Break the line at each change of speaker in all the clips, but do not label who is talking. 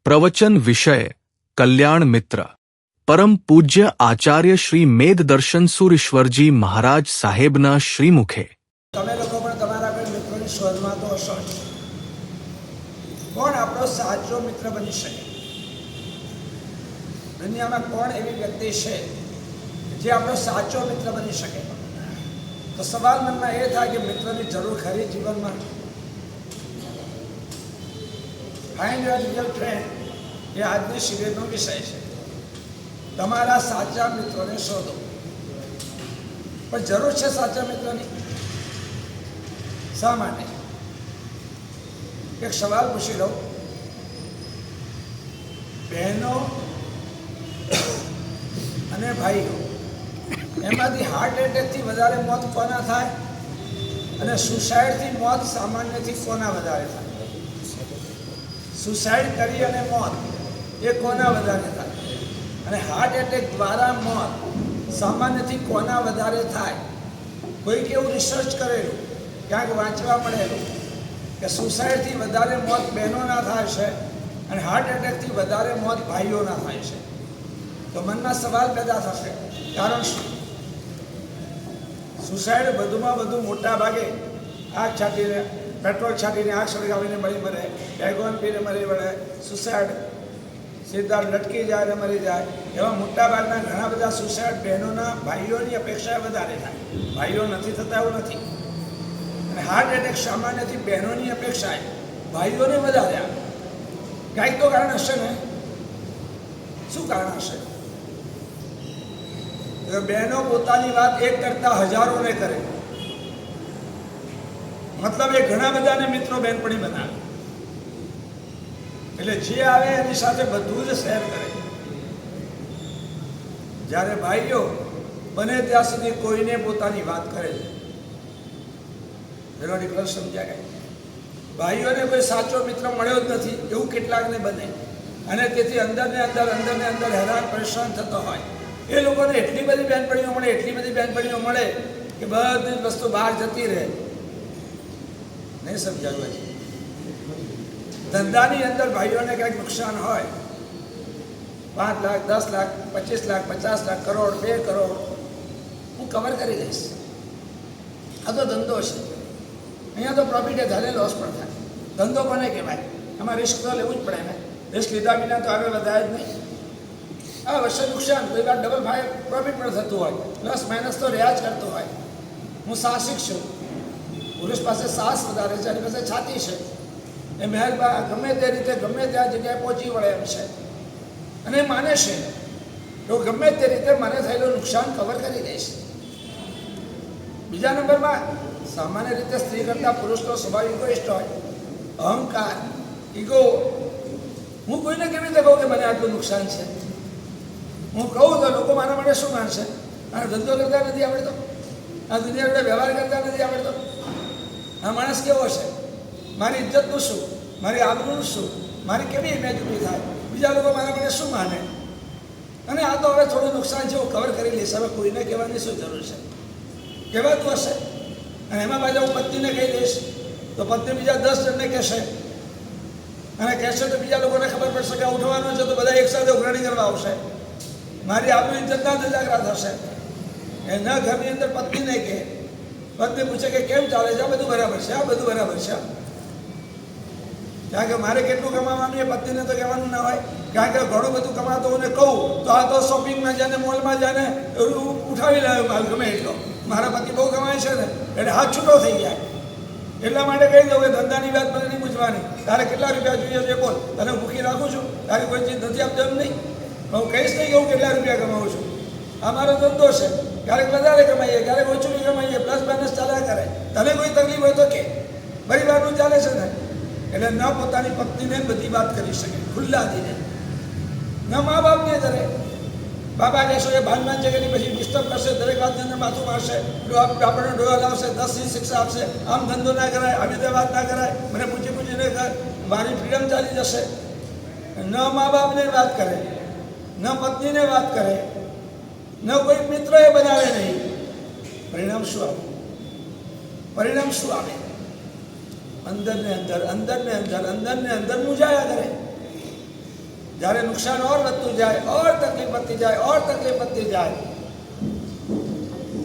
प्रवचन विषय कल्याण मित्र परम पूज्य आचार्य श्री मेद दर्शन सुरेश्वरजी महाराज साहेबना श्रीमुखे
તમે લોકો પણ તમારા કોઈ મિત્રોની શોધમાં તો હશો જ. કોણ આપણો સાચો મિત્ર બની શકે? દુનિયામાં કોણ એવી વ્યક્તિ છે જે આપણો સાચો મિત્ર બની શકે? તો સવાલ મનમાં એ થાય કે મિત્રની જરૂર ખરી જીવનમાં? ફાઇન્ડ યોર રિયલ ફ્રેન્ડ એ આજની શિબિરનો વિષય છે. તમારા સાચા મિત્રોને શોધો. પણ જરૂર છે સાચા મિત્રની? શા માટે? એક સવાલ પૂછી લો. બહેનો અને ભાઈઓ એમાંથી હાર્ટ એટેકથી વધારે મોત કોના થાય અને સુસાઇડથી મોત સામાન્યથી કોના વધારે થાય? સુસાઇડ કરી અને મોત એ કોના વધારે થાય અને હાર્ટ એટેક દ્વારા મોત સામાન્યથી કોના વધારે થાય? કોઈક એવું રિસર્ચ કરેલું, ક્યાંક વાંચવા મળેલું કે સુસાઇડથી વધારે મોત બહેનોના થાય છે અને હાર્ટ એટેકથી વધારે મોત ભાઈઓના થાય છે. તો મનમાં સવાલ પેદા થશે, કારણ શું? સુસાઇડ વધુમાં વધુ મોટા ભાગે આગ છાંટીને, પેટ્રોલ છાંટીને આગ સળગાવીને મરી મરે, બેગોન પીને મરી મળે, સુસાઇડ સીધા લટકી જાય અને મરી જાય, એવા મોટા ભાગના ઘણા બધા સુસાઇડ બહેનોના ભાઈઓની અપેક્ષાએ વધારે થાય. ભાઈઓ નથી થતા એવું નથી. અને હાર્ટ એટેક સામાન્યથી બહેનોની અપેક્ષાએ ભાઈઓને વધારે આવે. કાંઈક તો કારણ હશે ને? શું કારણ હશે? બહેનો પોતાની વાત એક કરતા હજારોને કરે, મતલબ એ ઘણા બધાને મિત્રો બહેનપણી બનાવે, એટલે જે આવે એની સાથે બધું જ શેર કરે. જ્યારે ભાઈઓ બને ત્યાં સુધી કોઈને પોતાની વાત કરે છે. એનો ડિફરન્સ સમજ્યા ગઈ? ભાઈઓને કોઈ સાચો મિત્ર મળ્યો જ નથી એવું કેટલાકને બને, અને તેથી અંદરને અંદર હેરાન પરેશાન થતો હોય. એ લોકોને એટલી બધી બહેનપણીઓ મળે કે બધી વસ્તુ બહાર જતી રહે. નહીં સમજાયું? હજી ધંધાની અંદર ભાઈઓને કંઈક નુકસાન હોય, 5 લાખ 10 લાખ 25 લાખ 50 લાખ કરોડ 2 કરોડ હું કવર કરી દઈશ. આ તો ધંધો છે. અહીંયા તો પ્રોફિટ થાય, લોસ પણ થાય. ધંધો કોને કહેવાય? આમાં રિસ્ક તો લેવું જ પડે ને. રિસ્ક લીધા વિના તો આગળ વધારે જ નહીં. આ વર્ષે નુકસાન, કોઈ વાર ડબલ પ્રોફિટ પણ થતું હોય, પ્લસ માઇનસ તો રહ્યા જ કરતું હોય. હું સાહસિક છું. પુરુષ પાસે સાહસ વધારે છે, એની પાસે છાતી છે. એ મહેરબાન ગમે તે રીતે ગમે ત્યાં જગ્યાએ પહોંચી વળે એમ છે, અને માને છે તો ગમે તે રીતે મને થયેલું નુકસાન કવર કરી દઈશ. બીજા નંબરમાં સામાન્ય રીતે સ્ત્રી કરતાં પુરુષનો સ્વભાવ ઇગોઇસ્ટ હોય, અહંકાર, ઈગો. હું કોઈને કેવી રીતે કહું કે મને આટલું નુકસાન છે? હું કહું તો લોકો મારા માટે શું માનશે? આ ધંધો કરતા નથી આવડતો, આ દુનિયા જોડે વ્યવહાર કરતા નથી આવડતો, આ માણસ કેવો છે, મારી ઇજ્જતનું શું, મારી આબરૂનું શું, મારી કેવી ઇમેજ ઊભી થાય, બીજા લોકો મારા માટે શું માને? અને આ તો હવે થોડું નુકસાન છે, હું કવર કરી લઈશ. હવે કોઈને કહેવાની શું જરૂર છે? કહેવાતું હશે. અને એમાં પાછા હું પત્નીને કહી દઈશ તો પત્ની બીજા 10 જણને કહેશે, અને કહેશે તો બીજા લોકોને ખબર પડશે કે ઉઠવાનું છે, તો બધા એકસાથે ઉઘરાણી કરવા આવશે. મારી આબરૂ ઇજ્જતના ધજાગરા થશે. એના ઘરની અંદર પત્નીને કહે, પત્ની પૂછે કે કેમ ચાલે છે? આ બધું બરાબર છે, આ બધું બરાબર છે. કારણ કે મારે કેટલું કમાવાનું એ પત્નીને તો કહેવાનું ના હોય. કારણ કે ઘણું બધું કમાતો હું ને કહું તો આ તો શોપિંગમાં જાય ને મોલમાં જાય ને ઉઠાવી લે માલ ગમે એટલો. મારા પતિ બહુ કમાય છે ને એટલે હાથ છૂટો થઈ જાય. એટલા માટે કહી દઉં કે ધંધાની વાત મને નહીં પૂછવાની. તારે કેટલા રૂપિયા જોઈએ છે બોલ, તને ભૂખી રાખું છું, તારે કોઈ ચીજ નથી આપતો એમ નહીં. હું કહીશ નહીં કે હું કેટલા રૂપિયા કમાવું છું. આ મારો ધંધો છે. ક્યારેક વધારે કમાઈએ, ક્યારેક ઓછું કમાઈએ, પ્લસ માઇનસ ચાલ્યા કરે. તને કોઈ તકલીફ હોય તો કે, પરિવારનું ચાલે છે ને. એટલે ન પોતાની પત્નીને બધી વાત કરી શકે ખુલ્લા દિને, ન મા બાપને કરે. બાપા કહેશો એ ભાનમાં છે કે પછી ડિસ્ટર્બ કરશે, દરેક વાતની અંદર માથું મારશે, આપણને ડોળા લાવશે, 10ની શિક્ષા આપશે. આમ ધંધો ના કરાય, આવી રીતે વાત ના કરાય, મને પૂછીને કર, મારી ફ્રીડમ ચાલી જશે. ન મા બાપને વાત કરે, ન પત્નીને વાત કરે, ન કોઈ મિત્ર એ બનાવે નહીં. પરિણામ શું આવે? પરિણામ શું આવે? અંદરને અંદર મૂંઝાયા કરે. જ્યારે નુકસાન ઓર વધતું જાય, ઓર તકલીફ વધતી જાય, ઓર તકલીફ વધતી જાય.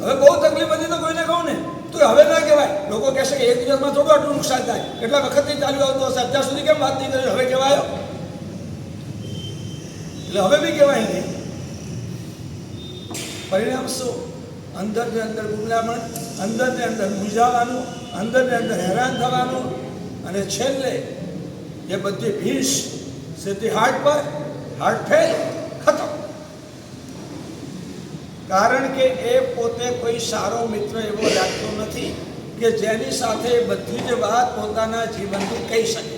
હવે બહુ તકલીફ વધી તો કોઈને કહું ને તો હવે ના કહેવાય. લોકો કહેશે કે એક દિવસમાં થોડું આટલું નુકસાન થાય, કેટલા વખતથી ચાલ્યું આવતું હશે, અત્યાર સુધી કેમ વાત નહીં કરી, હવે કહેવાયો. એટલે હવે બી કહેવાય નહીં. પરિણામ શું? અંદર ને અંદર ગુમરામણ, અંદર ને અંદર મૂંઝાવાનું, અંદર ને અંદર હેરાન થવાનું, અને છેલ્લે એ બધી ભીંસ સીધી હાર્ટ પર, હાર્ટ ફેલ, ખતમ. કારણ કે એ પોતે કોઈ સારો મિત્ર એવો લાગતો નથી કે જેની સાથે બધી જ વાત પોતાના જીવનની કહી શકે.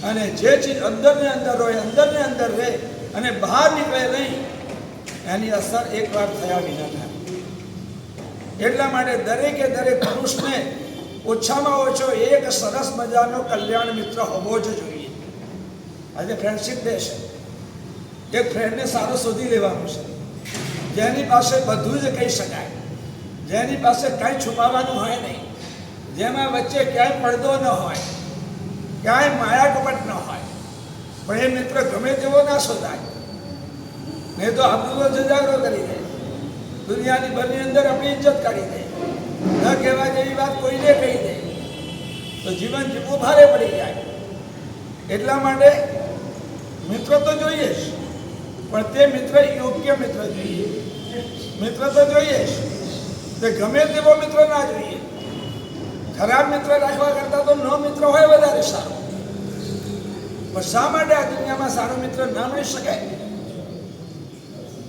અને જે ચીજ અંદર ને અંદર હોય, અંદર ને અંદર રહે અને બહાર નીકળે નહીં, એની અસર એકવાર થયા વિના થાય. એટલા માટે દરેકે દરેક પુરુષને ઓછામાં ઓછો એક સરસ મજાનો કલ્યાણ મિત્ર હોવો જ જોઈએ. આજે ફ્રેન્ડશિપ ડે છે. એક ફ્રેન્ડને સારો શોધી લેવાનું છે, જેની પાસે બધું જ કહી શકાય, જેની પાસે કાંઈ છુપાવવાનું હોય નહીં, જેમાં વચ્ચે ક્યાંય પડદો ન હોય, ક્યાંય માયા કપટ ન હોય. પણ એ મિત્ર ગમે તેવો ના શોધાય, નહીં તો આપણો જજાગરો કરી દે, દુનિયાની ભરની અંદર આપણી ઇજ્જત કાઢી દે, ન કહેવા જેવી વાત કોઈને કહી દે, તો જીવન જીવવું ભારે પડી જાય. એટલા માટે મિત્ર તો જોઈએ જ, પણ તે મિત્ર યોગ્ય મિત્ર જોઈએ. મિત્ર તો જોઈએ જ, તે ગમે તેવો મિત્ર ના જોઈએ. ખરાબ મિત્ર રાખવા કરતાં તો ન મિત્ર હોય વધારે સારો. પણ શા માટે આ દુનિયામાં સારો મિત્ર ના મળી શકે?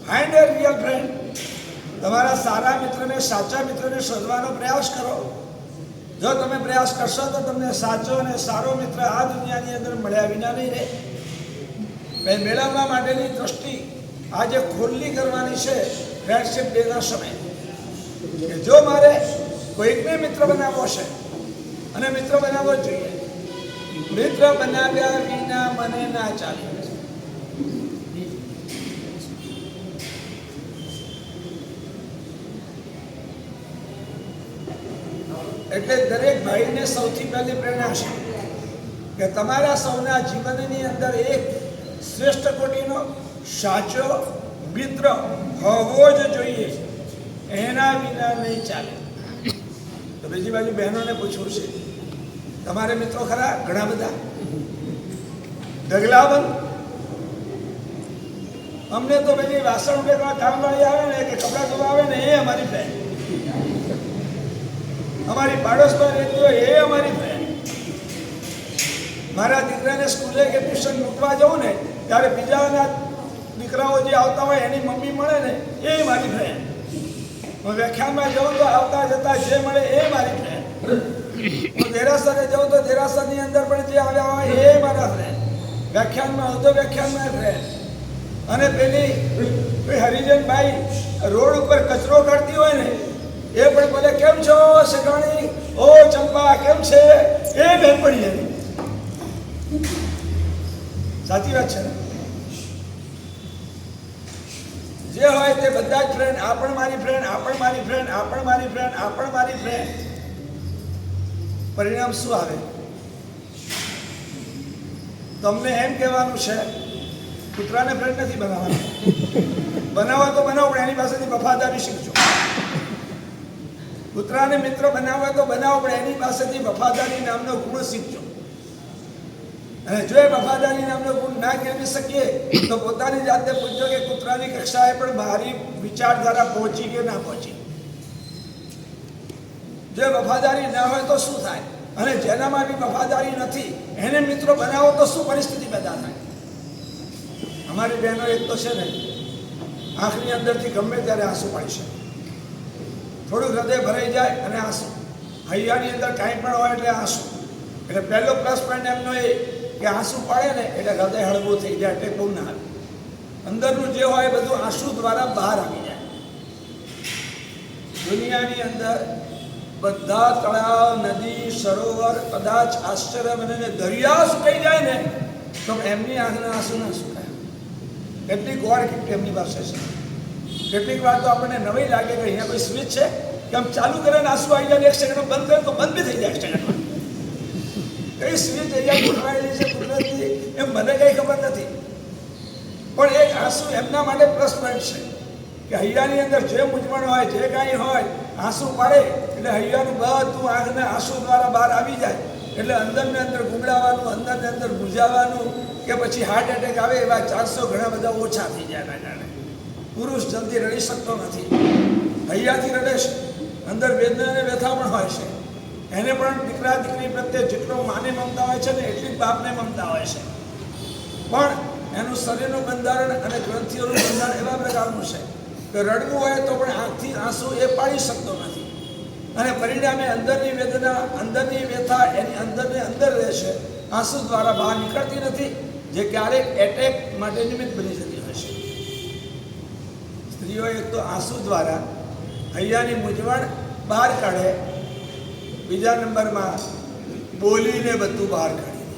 ફાઇન્ડ એ રિયલ ફ્રેન્ડ. તમારા સારા મિત્રને, સાચા મિત્રને શોધવાનો પ્રયાસ કરો. જો તમે પ્રયાસ કરશો તો તમને સાચો અને સારો મિત્ર આ દુનિયાની અંદર મળ્યા વિના નહીં રહે. મેળવવા માટેની દ્રષ્ટિ આજે ખુલ્લી કરવાની છે ફ્રેન્ડશિપ ડેના સમયે. કે જો મારે કોઈકને મિત્ર બનાવવો છે, અને મિત્ર બનાવવો જ જોઈએ, મિત્ર બનાવ્યા વિના મને ના ચાલે. એટલે દરેક ભાઈને સૌથી પહેલી પ્રેરણા છે કે તમારા સૌના જીવનની અંદર એક શ્રેષ્ઠ કોટીનો સાચો મિત્ર હોવો જ જોઈએ, એના વિના નહીં ચાલે. તો બીજી બાજુ બહેનોને પૂછવું છે, તમારે મિત્રો ખરા? ઘણા બધા ઢગલાબંધ. અમને તો બધી વાસણ ઉભેરવા કામવાળી આવે ને કે કપડાં ધોવા આવે ને, એ અમારી ફ્રેન્ડ. અમારી પાડોશમાં રહેતી હોય એ અમારી ફ્રેન્ડ. મારા દીકરાને સ્કૂલે કે ટ્યુશન મૂકવા જવું ને ત્યારે બીજાના દીકરાઓ જે આવતા હોય એની મમ્મી મળે ને, એ મારી ફ્રેન્ડ. હું વ્યાખ્યાનમાં જાઉં તો આવતા જતા જે મળે એ મારી ફ્રેન્ડ. હું દેરાસરે જાઉં તો દેરાસરની અંદર પણ જે આવ્યા હોય એ મારા ફ્રેન્ડ. વ્યાખ્યાનમાં આવું તો વ્યાખ્યાનમાં ફ્રેન્ડ. અને પેલી હરિજનભાઈ રોડ ઉપર કચરો કાઢતી હોય ને, એ પણ બોલે કેમ છો સગાણી, ઓ ચંપા કેમ છે, એ બેનપણી એની. સાચી વાત છે ને? જે હોય તે બધા જ ફ્રેન્ડ. આ પણ મારી ફ્રેન્ડ, આ પણ મારી ફ્રેન્ડ, આ પણ મારી ફ્રેન્ડ, આ પણ મારી ફ્રેન્ડ. પરિણામ શું આવે? તમને એમ કહેવાનું છે કૂતરાને ફ્રેન્ડ નથી બનાવવાનો. બનાવો તો બનાવો, પણ એની પાસેથી વફાદારી શીખજો. કૂતરાને મિત્ર બનાવવા તો બનાવો, પણ એની પાસેથી વફાદારી નામનો ગુણ શીખજો. અને જો એ વફાદારી નામનો ગુણ ના કેળવી શકીએ તો પોતાની જાતને પૂછજો કે કૂતરાની કક્ષાએ પણ મારી વિચારધારા પહોંચી કે ના પહોંચી. જો વફાદારી ના હોય તો શું થાય? અને જેનામાં બી વફાદારી નથી એને મિત્રો બનાવો તો શું પરિસ્થિતિ પેદા થાય? અમારી બહેનો એક તો છે ને, આંખની અંદરથી ગમે ત્યારે આંસુ પાડી શકે. થોડું હૃદય ભરાઈ જાય અને આંસુ. હૈયાની અંદર કાંઈ પણ હોય એટલે આંસુ. એટલે પહેલો પ્લસ પોઈન્ટ એમનો એ કે આંસુ પાડે ને એટલે હૃદય હળવું થઈ જાય, એટલે બહુ ના આવે. અંદરનું જે હોય એ બધું આંસુ દ્વારા બહાર આવી જાય. દુનિયાની અંદર બધા તળાવ, નદી, સરોવર કદાચ આશ્ચર્ય બને દરિયા સુકાઈ જાય ને તો એમની આંખના આંસુ ના સુકાય. કેટલીક વાર એમની પાસે છે. કેટલીક વાર તો આપણને નવી લાગે કે અહીંયા કોઈ સ્વિચ છે કે આમ ચાલુ કરે ને આંસુ આવી જાય, એક સેકન્ડ બંધ કરે તો બંધ બી થઈ જાય. એક સેકન્ડમાં કઈ સ્વિચ અહીંયા ગોઠવાયેલી છે કુદરતની એમ મને કંઈ ખબર નથી. આંસુ એમના માટે પ્લસ પોઈન્ટ છે કે હૈયાની અંદર જે મૂંઝવણ હોય, જે કાંઈ હોય, આંસુ પાડે એટલે હૈયાનું બધું આંખને આંસુ દ્વારા બહાર આવી જાય. એટલે અંદરને અંદર ગુંગળાવાનું, અંદરને અંદર મૂંઝાવાનું કે પછી હાર્ટ એટેક આવે એવા ચાન્સો ઘણા બધા ઓછા થઈ જાય. એના કારણે પુરુષ જલ્દી રડી શકતો નથી. હૈયાથી રડે છે, અંદર વેદના અને વ્યથા પણ હોય છે. એને પણ દીકરા દીકરી પ્રત્યે જેટલો માને મમતા હોય છે ને એટલી જ બાપને મમતા હોય છે. પણ એનું શરીરનું બંધારણ અને ગ્રંથિઓનું બંધારણ એવા પ્રકારનું છે કે રડવું હોય તો પણ આંખથી આંસુ એ પાડી શકતો નથી. અને પરિણામે અંદરની વેદના, અંદરની વ્યથા એની અંદરને અંદર રહે છે, આંસુ દ્વારા બહાર નીકળતી નથી, જે ક્યારેક એટેક માટે નિમિત્ત બની જતી હોય છે. સ્ત્રીઓ એક તો આંસુ દ્વારા હૈયાની મૂંઝવણ બહાર કાઢે, બીજા નંબરમાં બોલીને બધું બહાર કાઢી દે.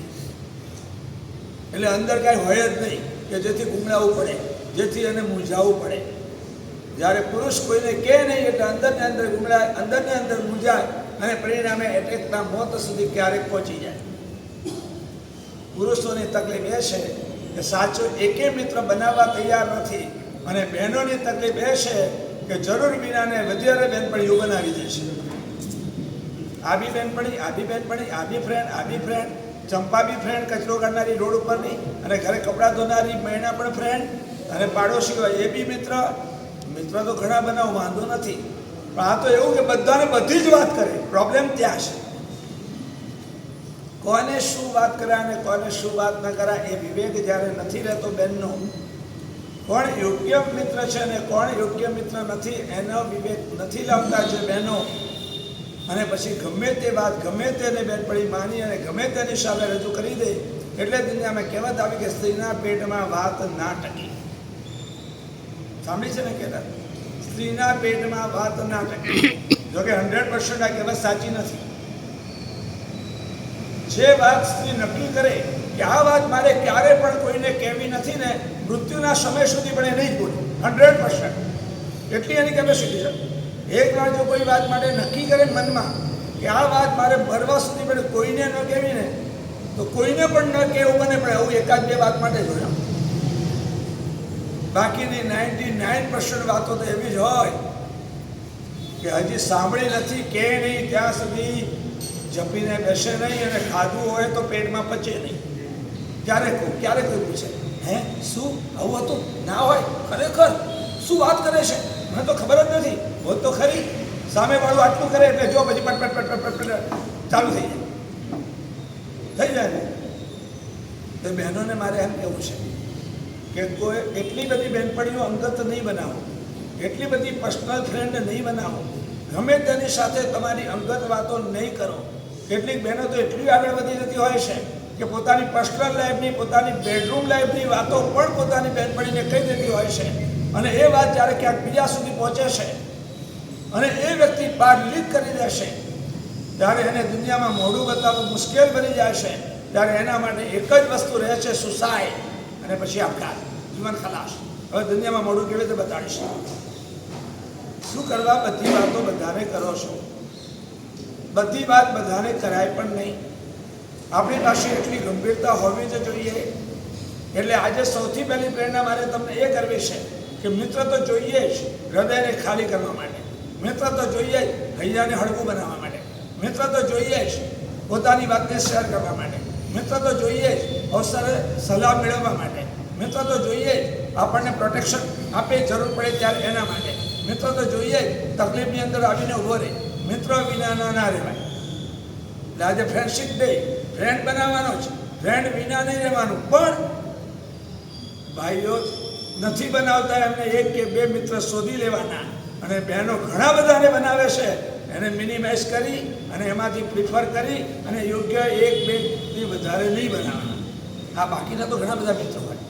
એટલે અંદર કાંઈ હોય જ નહીં કે જેથી ગુંગળાવવું પડે, જેથી એને મૂંઝાવવું પડે. જ્યારે પુરુષ કોઈને કહે નહીં એટલે અંદરને અંદર ગુંગળાય, અંદરને અંદર મૂંઝાય અને પરિણામે એટેકના મોત સુધી ક્યારેક પહોંચી જાય. પુરુષોની તકલીફ એ છે કે સાચો એકે મિત્ર બનાવવા તૈયાર નથી, અને બહેનોની તકલીફ એ છે કે જરૂર વિનાને વધારે બેનપણીઓ બનાવી દે છે. આબી બેનપણી, આબી બેનપણી, આબી ફ્રેન્ડ, ચંપાબી ફ્રેન્ડ, કચરો કાઢનારી રોડ ઉપરની, અને ઘરે કપડાં ધોનારી મહિના પણ ફ્રેન્ડ, અને પાડોશી હોય એ બી મિત્ર. મિત્ર તો ઘણા બનાવ, વાંધો નથી, પણ આ તો એવું કે બધાને બધી જ વાત કરે. પ્રોબ્લેમ ત્યાં છે. કોને શું વાત કરાય અને કોને શું વાત ન કરાય એ વિવેક જ્યારે નથી રહેતો બહેનનો, કોણ યોગ્ય મિત્ર છે અને કોણ યોગ્ય મિત્ર નથી એનો વિવેક નથી લાવતા છે બહેનો, અને પછી ગમે તે વાત ગમે તેને બેનપણી માની અને ગમે તેની સામે રજૂ કરી દે. એટલે દુનિયામાં કહેવત આવી કે સ્ત્રીના પેટમાં વાત ના ટકી. સાંભળી છે ને કહેવત? સ્ત્રીના પેટમાં વાત ના ટકી. જોકે 100% આ કહેવત સાચી નથી. જે વાત સ્ત્રી નક્કી કરે કે આ વાત મારે ક્યારે પણ કોઈને કહેવી નથી ને, મૃત્યુના સમય સુધી પણ એ નહીં જ બોલે. 100% એટલી એની કેપેસિટી છે. એકવાર જો કોઈ વાત માટે નક્કી કરે મનમાં કે આ વાત મારે મરવા સુધી પણ કોઈને ન કહેવી ને, તો કોઈને પણ ન કહેવું બને, પણ આવું એકાદ બે વાત માટે જોયા. બાકીની 99% વાતો તો એવી જ હોય કે હજી સાંભળી નથી કે નહીં ત્યાં સુધી જપીને બેસે નહીં, અને ખાધું હોય તો પેટમાં પચે નહીં. ક્યારેક કોઈ પૂછે, હે શું આવું હતું? ના હોય, ખરેખર શું વાત કરે છે, મને તો ખબર જ નથી. હોત તો ખરી, સામે વાળું આટલું કરે એટલે જો પછી પટ ચાલુ થઈ જાય ને. તો બહેનોને મારે એમ કહેવું છે કે કોઈ એટલી બધી બહેનપણીઓ અંગત નહીં બનાવો, એટલી બધી પર્સનલ ફ્રેન્ડ નહીં બનાવો, ગમે તેની સાથે તમારી અંગત વાતો નહીં કરો. કેટલીક બહેનો તો એટલી આગળ વધી જતી હોય છે કે પોતાની પર્સનલ લાઈફની, પોતાની બેડરૂમ લાઈફની વાતો પણ પોતાની બહેનપણીને કહી દેતી હોય છે, અને એ વાત જ્યારે ક્યાંક બીજા સુધી પહોંચે છે અને એ વ્યક્તિ પાર લીક કરી દેશે, ત્યારે એને દુનિયામાં મોઢું બતાવવું મુશ્કેલ બની જાય છે. ત્યારે એના માટે એક જ વસ્તુ રહે છે, સુસાઇડ, અને પછી આપઘાત, જીવન ખલાસ. હવે દુનિયામાં મોઢું કેવી રીતે બતાડીશ? શું કરવા? બધી વાતો બધાને કરો છો, બધી વાત બધાને કરાય પણ નહીં. આપણી પાસે એટલી ગંભીરતા હોવી જ જોઈએ. એટલે આજે સૌથી પહેલી પ્રેરણા મારે તમને એ કરવી છે કે મિત્ર તો જોઈએ જ હૃદયને ખાલી કરવા માટે, મિત્ર તો જોઈએ જ હૈયાને હળવું બનાવવા માટે, મિત્ર તો જોઈએ જ પોતાની વાતને શેર કરવા માટે, મિત્ર તો જોઈએ જ અવસરે સલાહ મેળવવા માટે, મિત્ર તો જોઈએ જ આપણને પ્રોટેક્શન આપે જરૂર પડે ત્યારે એના માટે, મિત્ર તો જોઈએ જ તકલીફની અંદર આવીને ઊભો રહે. મિત્રો વિના ના રહેવાય. એટલે આજે ફ્રેન્ડશીપ ડે, ફ્રેન્ડ બનાવવાનો છે, ફ્રેન્ડ વિના નહીં રહેવાનું. પણ ભાઈઓ નથી બનાવતા, એમને એક કે બે મિત્ર શોધી લેવાના, અને બહેનો ઘણા બધાને બનાવે છે, એને મિનિમાઇઝ કરી અને એમાંથી પ્રિફર કરી અને યોગ્ય એક બે થી વધારે નહીં બનાવવાના. આ બાકીના તો ઘણા બધા મિત્રો હોય.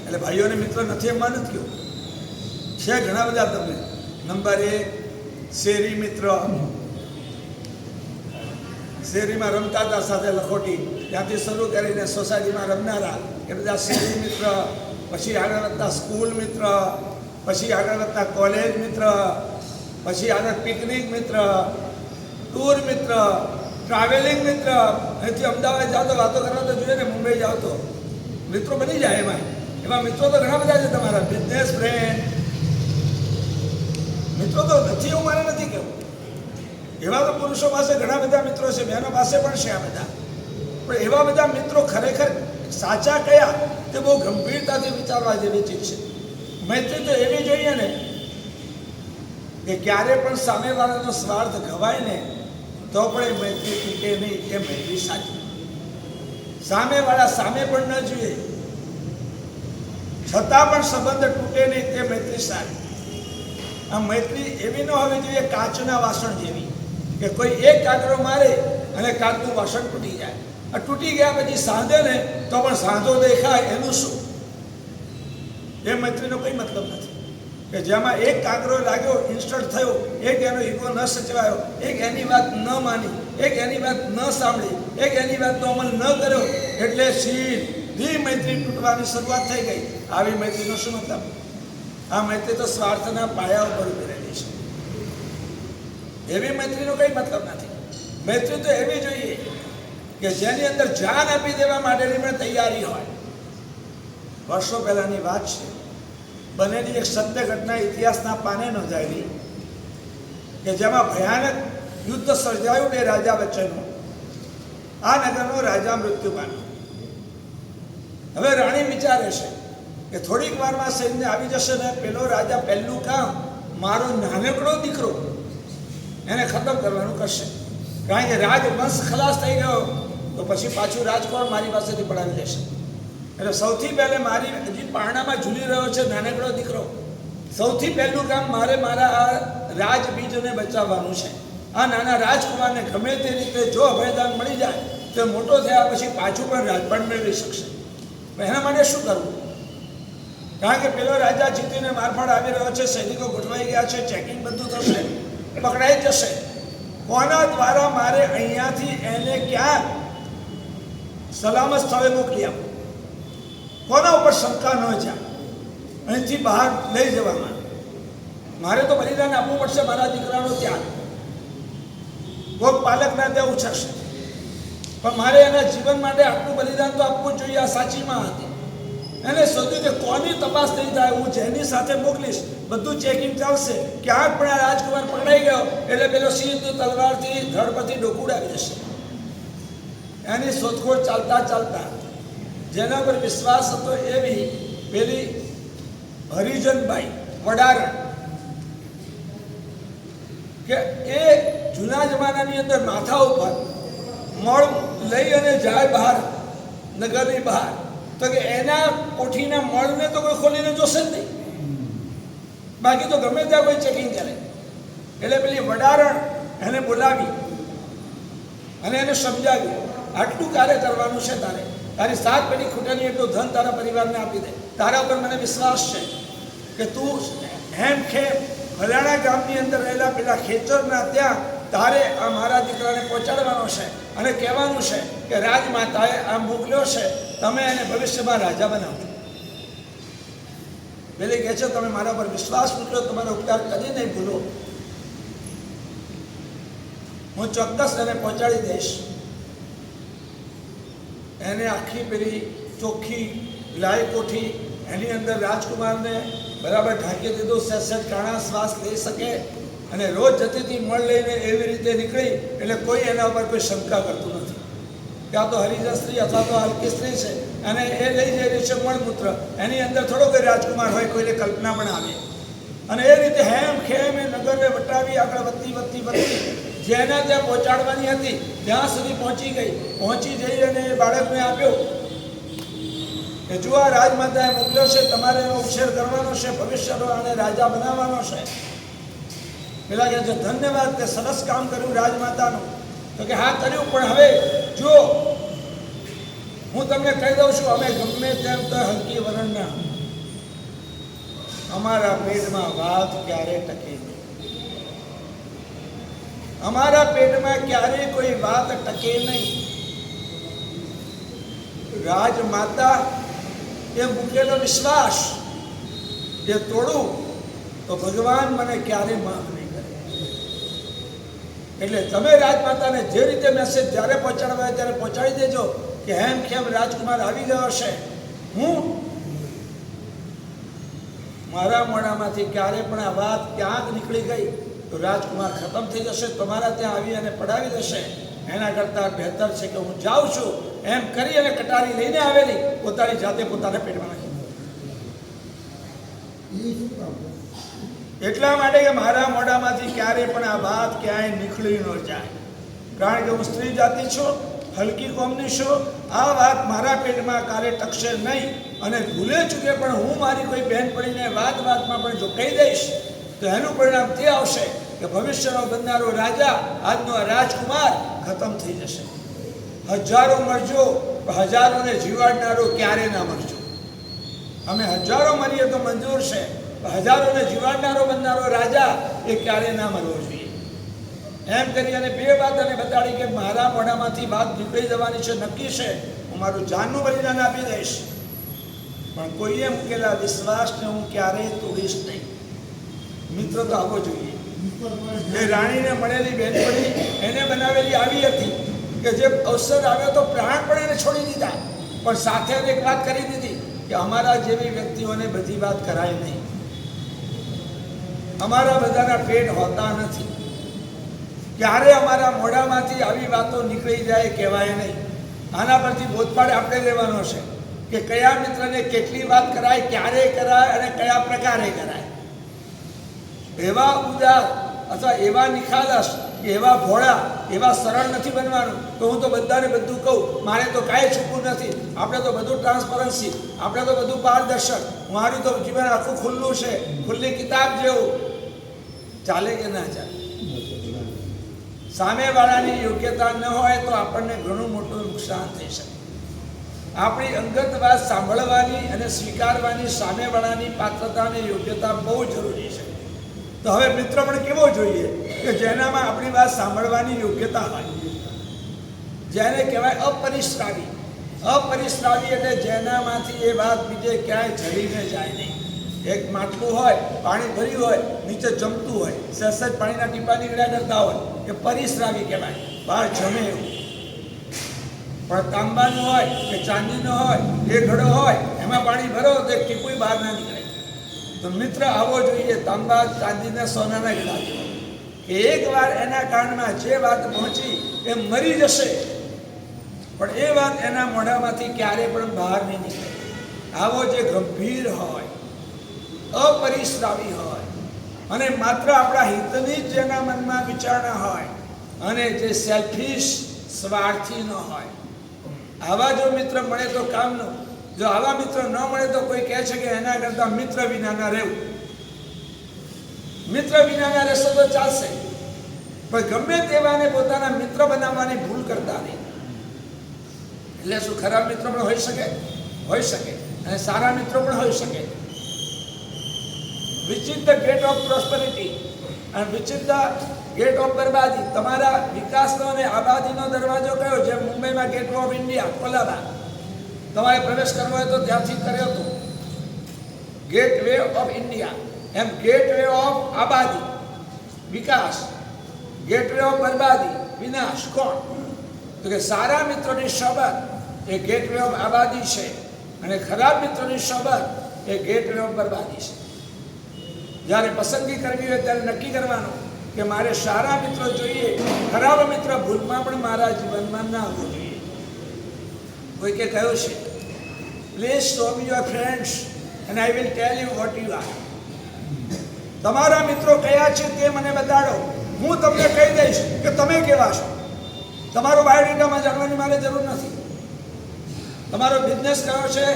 એટલે ભાઈઓને મિત્ર નથી એમ નથી કહ્યું છે, ઘણા બધા. તમને નંબર 1 શેરી મિત્ર, શેરીમાં રમતા હતા સાથે લખોટી, ત્યાંથી શરૂ કરીને સોસાયટીમાં રમનારા એ બધા શેરી મિત્ર. પછી આગળ વધતા સ્કૂલ મિત્ર, પછી આગળ વધતા કોલેજ મિત્ર, પછી આગળ પિકનિક મિત્ર, ટૂર મિત્ર, ટ્રાવેલિંગ મિત્ર. અહીંથી અમદાવાદ જાઓ તો વાતો કરવા તો જોઈએ ને, મુંબઈ જાઓ તો મિત્રો બની જાય એમાં. એમાં મિત્રો તો ઘણા બધા છે તમારા બિઝનેસ ફ્રેન્ડ. મિત્રો તો નથી એવું મારે નથી કહેવું. એવા તો પુરુષો પાસે ઘણા બધા મિત્રો છે, બહેનો પાસે પણ છે આ બધા. પણ એવા બધા મિત્રો ખરેખર સાચા કયા તે બહુ ગંભીરતાથી વિચારવા જેવી ચીજ છે. મૈત્રી તો એવી જોઈએ ને કે ક્યારે પણ સામેવાળાનો સ્વાર્થ ઘવાય ને તો પણ એ મૈત્રી તૂટે નહીં, એ મૈત્રી સાચી. સામેવાળા સામે પણ ન જોઈએ છતાં પણ સંબંધ તૂટે નહીં, તે મૈત્રી સારી. આ મૈત્રી એવી ન હોવી જોઈએ કાચના વાસણ જેવી કે કોઈ એક કાકરો મારે અને કાચનું વાસણ તૂટી જાય. આ તૂટી ગયા પછી સાંધે ને તો પણ સાંધો દેખાય, એનું શું? એ મૈત્રીનો કોઈ મતલબ નથી. કે જેમાં એક કાંકરો લાગ્યો, ઇન્સ્ટન્ટ થયો, એક એનો ઈગો ન સચવાયો, એક એની વાત ન માની, એક એની વાત ન સાંભળી, એક એની વાતનો અમલ ન કર્યો, એટલે સીધી મૈત્રી તૂટવાની શરૂઆત થઈ ગઈ. આવી મૈત્રીનો શું મતલબ? આ મૈત્રી તો સ્વાર્થના પાયા ઉપર ઉભી રહેલી છે. એવી મૈત્રીનો કંઈ મતલબ નથી. મૈત્રી તો એવી જોઈએ કે જેની અંદર જાન આપી દેવા માટેની પણ તૈયારી હોય. વર્ષો પહેલાની વાત છે, બનેલી એક સત્ય ઘટના ઇતિહાસના પાને નોંધાયેલી કે જેમાં ભયાનક યુદ્ધ સર્જાયું બે રાજા વચ્ચેનું. આ નગરનો રાજા મૃત્યુ પામ્યો. હવે રાણી વિચારે છે કે થોડીક વારમાં સૈન્ય આવી જશે ને પેલો રાજા પહેલું કામ મારો નાનકડો દીકરો એને ખતમ કરવાનું કરશે. કારણ કે રાજવંશ ખલાસ થઈ ગયો તો પછી પાછું રાજકોટ મારી પાસેથી પડાવી લેશે. એટલે સૌથી પહેલે મારી હજી પારણામાં ઝૂલી રહ્યો છે નાનકડો દીકરો. સૌથી પહેલું કામ મારે મારા આ રાજબીજને બચાવવાનું છે. આ નાના રાજકુમારને ગમે તે રીતે જો અભયદાન મળી જાય તો મોટો થયા પછી પાછું પણ રાજપાટ મેળવી શકશે. એના માટે શું કરવું? કારણ કે પેલો રાજા જીતીને મારફાડ આવી રહ્યો છે, સૈનિકો ગોઠવાઈ ગયા છે, ચેકિંગ બધું થશે, પકડાઈ જશે. કોના દ્વારા મારે અહીંયાથી એને ક્યાં સલામત સ્થળે મોકલી આપવું? કોના ઉપર શંકા ન જાય અહીંથી બહાર લઈ જવામાં? મારે તો બલિદાન આપવું પડશે મારા દીકરાનો ત્યાગ. કોઈક પાલકના ત્યાં ઉછળશે, પણ મારે એના જીવન માટે આટલું બલિદાન તો આપવું જોઈએ. આ સાચીમાં હતી. એને શોધ્યું કે કોની તપાસ નહીં થાય, હું જેની સાથે મોકલીશ બધું ચેકિંગ ચાલશે. ક્યાંક પણ આ રાજકુમાર પકડાઈ ગયો એટલે પેલો સીધું તલવારથી ધડ પરથી ડોકું આવી જશે. એની શોધખોળ ચાલતા ચાલતા જેના પર વિશ્વાસ હતો એવી પેલી હરિજનબાઈ વડારણ, કે એ જૂના જમાનાની અંદર માથા ઉપર મળ લઈ અને જાય બહાર નગરની બહાર, તો કે એના કોઠીના મળને તો કોઈ ખોલીને જોશે જ નહીં, બાકી તો ગમે ત્યાં કોઈ ચેકિંગ કરે. એટલે પેલી વડારણ એને બોલાવી અને એને સમજાવી, આટલું કાર્ય કરવાનું છે તારે. તારી 7 પેઢી ખૂટે નહીં એટલું ધન તારા પરિવારને આપી દે. તારા ઉપર મને વિશ્વાસ છે કે તું હેમ ખેમ ફલાણા ગામની અંદર રહેલા પેલા ખેતરના ત્યાં તારે આ મારા દીકરાને પહોંચાડવાનો છે અને કહેવાનું છે કે રાજમાતાએ આ મોકલ્યો છે, તમે એને ભવિષ્યમાં રાજા બનાવજો. પેલી કહે છે તમે મારા પર વિશ્વાસ મૂક્યો, તમારો ઉપકાર કદી નહીં ભૂલો. હું ચોક્કસ એને પહોંચાડી દઈશ. એને આખી પેલી ચોખ્ખી લાઈ કોઠી એની અંદર રાજકુમારને બરાબર ઢાંકી દીધું, સહેજ કાણા શ્વાસ લઈ શકે અને રોજ જતીથી મળ લઈને એવી રીતે નીકળી એટલે કોઈ એના ઉપર કોઈ શંકા કરતું નથી. ત્યાં તો હરિજન સ્ત્રી અથવા તો હલકી સ્ત્રી છે અને એ લઈ જઈ રહી છે મળમૂત્ર. એની અંદર થોડો કોઈ રાજકુમાર હોય, કોઈને કલ્પના પણ આવે. અને એ રીતે હેમ ખેમ એ નગરને વટાવી આગળ વધતી જેના ત્યાં પહોંચાડવાની હતી ત્યાં સુધી પહોંચી ગઈ. પહોંચી જઈ અને બાળકને આપ્યો કે જો આ રાજમાતાએ મોકલ્યો છે, તમારે એનો ઉછેર કરવાનો છે, ભવિષ્યનો આને રાજા બનાવવાનો છે. પેલા કહે છે ધન્યવાદ, તે સરસ કામ કર્યું રાજમાતાનું. તો કે હા કર્યું, પણ હવે જો હું તમને કહી દઉં છું, અમે ગમે તેમ તો હલકી વરણના, અમારા પેટમાં વાત ક્યારે ટકે નહીં. અમારા પેટમાં ક્યારે કોઈ વાત ટકે નહીં. રાજમાતા એ મૂકેલો વિશ્વાસ જે તોડું તો ભગવાન મને ક્યારે માફ નહીં કરે. એટલે તમે રાજમાતાને જે રીતે મેસેજ જ્યારે પહોંચાડવા હોય ત્યારે પહોંચાડી દેજો કે હેમ ખેમ રાજકુમાર આવી ગયો છે. હું મારા મોઢામાંથી ક્યારે પણ આ વાત ક્યાંક નીકળી ગઈ તો રાજકુમાર ખતમ થઈ જશે, તમારા ત્યાં આવી અને પડાવી દેશે. એના કરતાં બહેતર છે કે હું જાઉં છું એમ કરી અને કટારી લઈને આવેલી પોતાની જાતે પોતાના પેટમાં નાખી. એટલા માટે કે મારા મોઢામાંથી ક્યારે પણ આ વાત ક્યાંય નીકળી ન જાય, કારણ કે હું સ્ત્રી જાતિ છું, હલકી કોમની છું. આ વાત મારા પેટમાં કાલે ટકશે નહીં. અને ભૂલે ચૂકે પણ હું મારી કોઈ બહેનપણીને વાતમાં પણ જો કહી દઈશ તો એનું પરિણામ તે આવશે કે ભવિષ્યનો બનનારો રાજા, આજનો રાજકુમાર ખતમ થઈ જશે. હજારો મરજો, હજારોને જીવાડનારો ક્યારે ના મરજો. અમે હજારો મરીએ તો મંજૂર છે, હજારોને જીવાડનારો બનનારો રાજા એ ક્યારે ના મરવો જોઈએ. એમ કરી અને બે વાત અને બતાડી કે મારા મોઢામાંથી વાત નીકળી જવાની છે, નક્કી છે, હું મારું જાનનું બલિદાન આપી દઈશ, પણ કોઈએ મૂકેલા વિશ્વાસને હું ક્યારેય તોડીશ નહીં. મિત્ર તો આવો જોઈએ. એ રાણીને મળેલી બહેનપણી એને બનાવેલી આવી હતી કે જે અવસર આવ્યો તો પ્રાણ પણ એને છોડી દીધા, પણ સાથે એક વાત કરી દીધી કે અમારા જેવી વ્યક્તિઓને બધી વાત કરાય નહીં, અમારા બધાના પેટ હોતા નથી, ક્યારે અમારા મોઢામાંથી આવી વાતો નીકળી જાય કહેવાય નહીં. આના પરથી બોધપાઠ આપણે લેવાનો છે કે કયા મિત્રને કેટલી વાત કરાય, ક્યારે કરાય અને કયા પ્રકારે કરાય. એવા ઉદાર અથવા એવા નિખાલસ, એવા ભોળા, એવા સરળ નથી બનવાનું તો હું તો બધાને બધું કહું, મારે તો કાંઈ છૂપવું નથી, આપણે તો બધું ટ્રાન્સપરન્સી, આપણે તો બધું પારદર્શક, મારું તો જીવન આખું ખુલ્લું છે, ખુલ્લી કિતાબ જેવું. ચાલે કે ના ચાલે? સામેવાળાની યોગ્યતા ન હોય તો આપણને ઘણું મોટું નુકસાન થઈ શકે. આપણી અંગત વાત સાંભળવાની અને સ્વીકારવાની સામેવાળાની પાત્રતા અને યોગ્યતા બહુ જરૂરી છે. તો હવે મિત્ર પણ કેવો જોઈએ કે જેનામાં આપણી વાત સાંભળવાની યોગ્યતા હોય, જેને કહેવાય અપરિશ્રાવી. અપરિશ્રાવી એટલે જેનામાંથી એ વાત બીજે ક્યાંય જડીને જાય નહીં. એક માટલું હોય, પાણી ભર્યું હોય, નીચે જમતું હોય, સહેજ પાણીના ટીપા નીકળ્યા કરતા હોય, એ પરિશ્રાવી કહેવાય, બહાર જમે એવું. પણ તાંબાનું હોય કે ચાંદીનો હોય, એ ઘડો હોય, એમાં પાણી ભરો તો એક ટીપું બહાર ના નીકળે. તો મિત્ર આવો જોઈએ, તાંબા ચાંદીના સોનાના ઘડા જેવો, કે એકવાર એના કાનમાં જે વાત પહોંચી એ મરી જશે, પણ એ વાત એના મોઢામાંથી ક્યારે પણ બહાર નહીં નીકળે. આવો જે ગંભીર હોય, અપરિશ્રાવી હોય અને માત્ર આપણા હિતની જ જેના મનમાં વિચારણા હોય અને જે સેલ્ફિશ, સ્વાર્થી ન હોય, આવા જો મિત્ર મળે તો કામનું. જો આવા મિત્ર ન મળે તો કોઈ કહે છે કે એના કરતાં મિત્ર વિનાના રહેવું. મિત્ર વિનાના રહેશો તો ચાલશે, પણ ગમે તેવાને પોતાના મિત્ર બનાવવાની ભૂલ કરતા નહીં. એટલે શું ખરાબ મિત્રો પણ હોઈ શકે? હોઈ શકે. અને સારા મિત્રો પણ હોઈ શકે. which is the gate of prosperity and which is the gate of બરબાદી. તમારા વિકાસનો અને આબાદીનો દરવાજો કયો? જે મુંબઈમાં gateway of India, Colaba, તમારે પ્રવેશ કરવો હોય તો ત્યાંથી કર્યો હતો, ગેટ વે ઓફ ઇન્ડિયા. એમ ગેટ વે ઓફ આબાદી, વિકાસ, ગેટ વે ઓફ બરબાદી, વિનાશ. કોણ? તો કે સારા મિત્રોની સોબત એ ગેટ વે ઓફ આબાદી છે અને ખરાબ મિત્રોની સોબત એ ગેટ વે ઓફ બરબાદી છે. જ્યારે પસંદગી કરવી હોય ત્યારે નક્કી કરવાનું કે મારે સારા મિત્રો જોઈએ, ખરાબ મિત્ર ભૂલમાં પણ મારા જીવનમાં ના આવવો જોઈએ. કોઈ કે કહ્યું છે, please show me your friends and I will tell you what you are. તમારા મિત્રો કયા છે તે મને બતાડો, હું તમને કહી દઈશ કે તમે કેવા છો. તમારો બાયોડેટામાં જાણવાની મારે જરૂર નથી. તમારો બિઝનેસ કયો છે,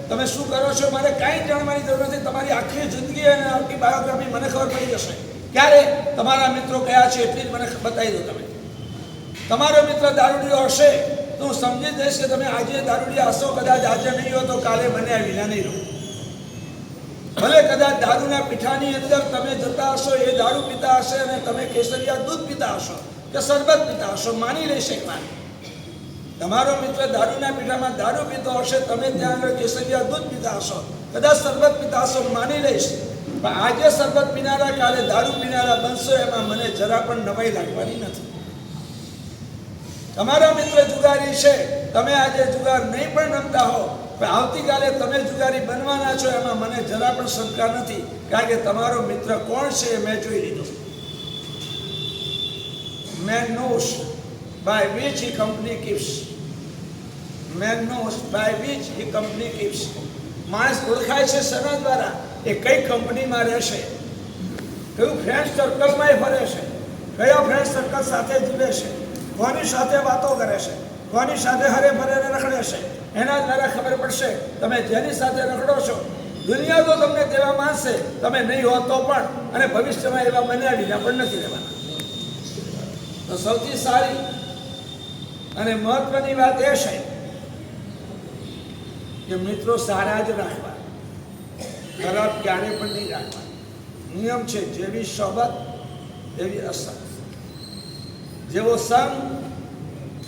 તમે શું કરો છો, મારે કાંઈ જાણવાની જરૂર નથી. તમારી આખી જિંદગી અને આખી બાયોગ્રાફી મને ખબર પડી જશે. ક્યારે? તમારા મિત્રો કયા છે એટલી જ મને બતાવી દો. તમે તમારો મિત્ર દારૂડિયો હશે તો હું સમજી દઈશ કે તમે આજે દારૂડિયા હશો, કદાચ આજે નહીં હો તો કાલે મને આ વિના નહીં રહો. ભલે કદાચ દારૂના પીઠાની અંદર તમે જતા હશો, એ દારૂ પીતા હશે અને તમે કેસરિયા દૂધ પીતા હશો કે શરબત પીતા હશો, માની લઈશ એક વાત. તમારો મિત્ર દારૂના પીઠામાં દારૂ પીતો હશે, તમે ત્યાં આગળ કેસરિયા દૂધ પીતા હશો, કદાચ શરબત પીતા હશો, માની લઈશ. પણ આજે શરબત પીનારા કાલે દારૂ પીનારા બનશો, એમાં મને જરા પણ નવાઈ લાગવાની નથી. તમારા મિત્ર જુગારી છે, તમે આજે જુગાર નહીં પણ રમતા હો પણ આવતીકાલે તમે જુગારી બનવાના છો એમાં મને જરા પણ શંકા નથી, કારણ કે તમારો મિત્ર કોણ છે એ મેં જોઈ લીધું. Man knows by which he company keeps. Man knows by which he company keeps. માણસ ઓળખાય છે શેના દ્વારા? એ કઈ કંપનીમાં રહેશે, કયું ફ્રેન્ડ સર્કલમાં એ ફરે છે, કયા ફ્રેન્ડ સર્કલ સાથે જીવે છે, કોની સાથે વાતો કરે છે, કોની સાથે હરે ફરે રખડે છે, એના દ્વારા ખબર પડશે. તમે જેની સાથે રખડો છો, દુનિયા તો તમને તેવા માનશે, તમે નહીં હો તો પણ, અને ભવિષ્યમાં એવા બનાવીને પણ નથી રહેવાના. તો સૌથી સારી અને મહત્વની વાત એ છે કે મિત્રો સારા જ રાખવા, ખરાબ ક્યારે પણ નહીં રાખવા. નિયમ છે, જેવી સોબત એવી અસર, જેવો સંગ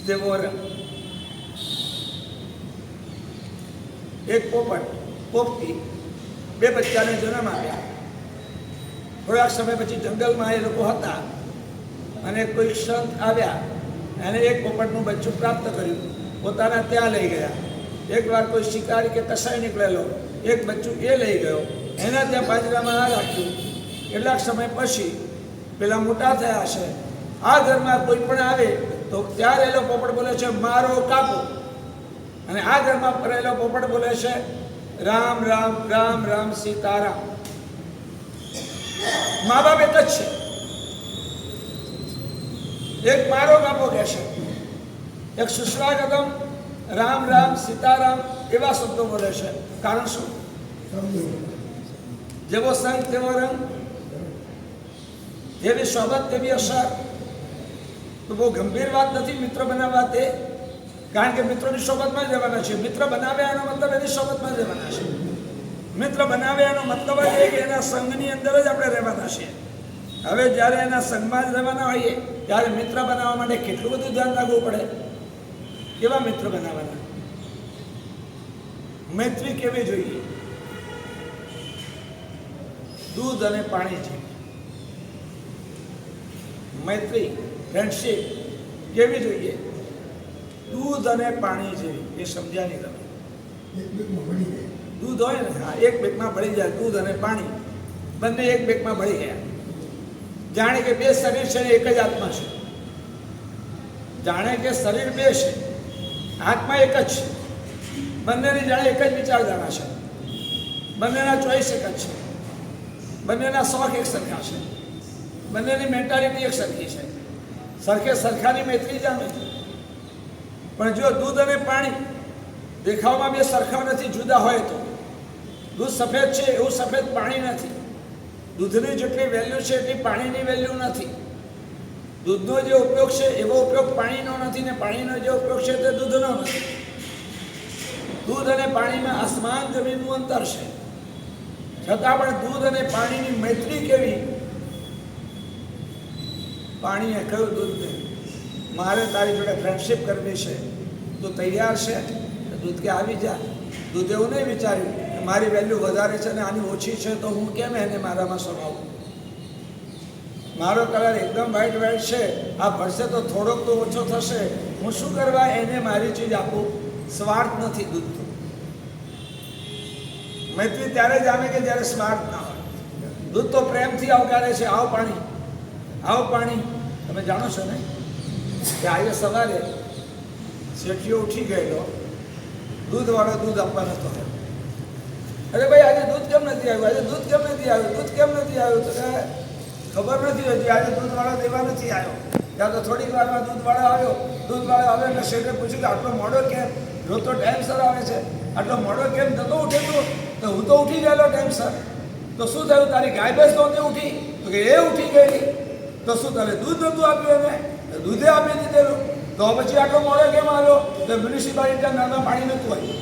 તેવો રંગ. એક પોપટી બે બચ્ચાને જન્મ આપ્યા. થોડાક સમય પછી જંગલમાં એ લોકો હતા અને કોઈ સંત આવ્યા, એને એક પોપટનું બચ્ચું પ્રાપ્ત કર્યું, પોતાના ત્યાં લઈ ગયા. એકવાર કોઈ શિકારી કે કસાઈ નીકળેલો, એક બચ્ચું એ લઈ ગયો, એના ત્યાં પાંજરામાં આ રાખ્યું. કેટલાક સમય પછી પેલા મોટા થયા છે, આ ઘરમાં કોઈ પણ આવે તો ત્યાં રહેલો પોપટ બોલે છે મારો કાપો, અને આ ઘરમાં રહેલો પોપટ બોલે છે રામ રામ રામ રામ સીતારામ. મા બાપ એક જ છે, એક મારો કાપો કહે છે, એક સુસ્વાગતમ રામ રામ સીતારામ એવા શબ્દો બોલે છે. કારણ શું? જેવો સંગ તેવો રંગ, જેવી સોબત તેવી અસર. તો બહુ ગંભીર વાત નથી મિત્ર બનાવવા તે, કારણ કે મિત્રોની સોબતમાં જ રહેવાના છે. મિત્ર બનાવ્યા એનો મતલબ એની સોબતમાં જ રહેવાના છે. મિત્ર બનાવ્યા એનો મતલબ જ એ કે એના સંઘની અંદર જ આપણે રહેવાના છીએ. હવે જ્યારે એના સંઘમાં જ રહેવાના હોઈએ ત્યારે મિત્ર બનાવવા માટે કેટલું બધું ધ્યાન રાખવું પડે. કેવા મિત્ર બનાવવાના? મૈત્રી કેવી જોઈએ? દૂધ અને પાણી જેવી મૈત્રી, ફ્રેન્ડશીપ કેવી જોઈએ? દૂધ અને પાણી જેવી. એ સમજ્યા નહીં તમે? દૂધ હોય ને, હા, એક બેગમાં ભળી જાય. દૂધ અને પાણી બંને એક બેગમાં ભળી ગયા. જાણે કે બે શરીર છે, એક જ આત્મા છે. જાણે કે શરીર બે છે, આત્મા એક જ છે. બંનેની જાણે એક જ વિચારધારા છે, બંનેના ચોઈસ એક જ છે, બંનેના શોખ એક સરખા છે, બંનેની મેન્ટાલિટી એક સરખી છે. સરખે સરખાની મૈત્રી જામે. પણ જો દૂધ અને પાણી દેખાવમાં બે સરખા નથી, જુદા હોય તો દૂધ સફેદ છે એવું સફેદ પાણી નથી. દૂધની જેટલી વેલ્યુ છે એટલી પાણીની વેલ્યુ નથી. દૂધનો જે ઉપયોગ છે એવો ઉપયોગ પાણીનો નથી, ને પાણીનો જે ઉપયોગ છે તે દૂધનો નથી. દૂધ અને પાણીમાં આસમાન જમીનનું અંતર છે, છતાં પણ દૂધ અને પાણીની મૈત્રી કેવી? પાણીએ કહ્યું દૂધને, મારે તારી જોડે ફ્રેન્ડશીપ કરવી છે, તું તૈયાર છે? દૂધ કે આવી જા. દૂધ એવું નહીં વિચાર્યું કે મારી વેલ્યુ વધારે છે ને આની ઓછી છે તો હું કેમ એને મારામાં સમાવું. મારો કલર એકદમ વ્હાઈટ વ્હાઈટ છે, આ ભરશે તો થોડોક તો ઓછો થશે, હું શું કરવા એને મારી ચીજ આપું? સ્વાર્થ નથી દૂધ તો. મૈત્રી ત્યારે જ આવે કે જ્યારે સ્વાર્થ ના હોય. દૂધ તો પ્રેમથી આવકારે છે, આવ પાણી, આવ પાણી. તમે જાણો છો ને કે આજે સવારે શેઠિયો ઉઠી ગયેલો, દૂધવાળો દૂધ આપવા નતો આવ્યો. અરે ભાઈ આજે દૂધ કેમ નથી આવ્યું, આજે દૂધ કેમ નથી આવ્યું, દૂધ કેમ નથી આવ્યું? તો ખબર નથી હોતી, આજે દૂધવાળો દેવા નથી આવ્યો. ત્યાં તો થોડીક વારમાં દૂધવાળો આવ્યો. દૂધવાળો આવ્યો એટલે શેઠે પૂછ્યું કે આટલો મોડો કેમ? રોજ તો ટાઈમસર આવે છે, આટલો મોડો કેમ થતો ઉઠે તું? તો હું તો ઉઠી ગયેલો ટાઈમસર. તો શું થયું? તારી ગાય ભેંસ નહોતી ઉઠી? તો કે એ ઉઠી ગયેલી. તો શું તારે દૂધ નહોતું આપ્યું એને? દૂધે આપી દીધેલું. તો પછી આટલો મોડો કેમ આવ્યો? તો મ્યુનિસિપાલિટીના નળમાં પાણી નહોતું આવ્યું.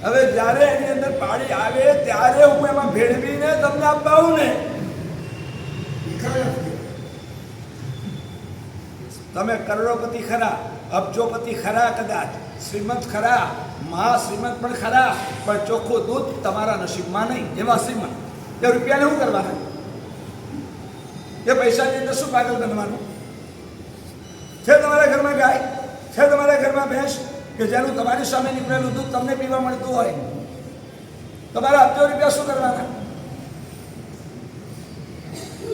હવે જ્યારે એની અંદર પાણી આવે ત્યારે હું એમાં ભેળવીને તમને આપવા આવું ને, તમે કરોડોપતિ ખરા, અબજોપતિ ખરા, કદાચ શ્રીમંત ખરા, મહાશ્રીમંત પણ ખરા, પણ ચોખ્ખું દૂધ તમારા નસીબમાં નહીં. એવા શ્રીમંત એ રૂપિયાને શું કરવાના? એ પૈસાની અંદર શું પાગલ બનવાનું છે? તમારા ઘરમાં ગાય છે તમારા ઘરમાં ભેંસ કે જેનું તમારી સામે નીકળેલું દૂધ તમને પીવા મળતું હોય? તમારા અબજો રૂપિયા શું કરવાના?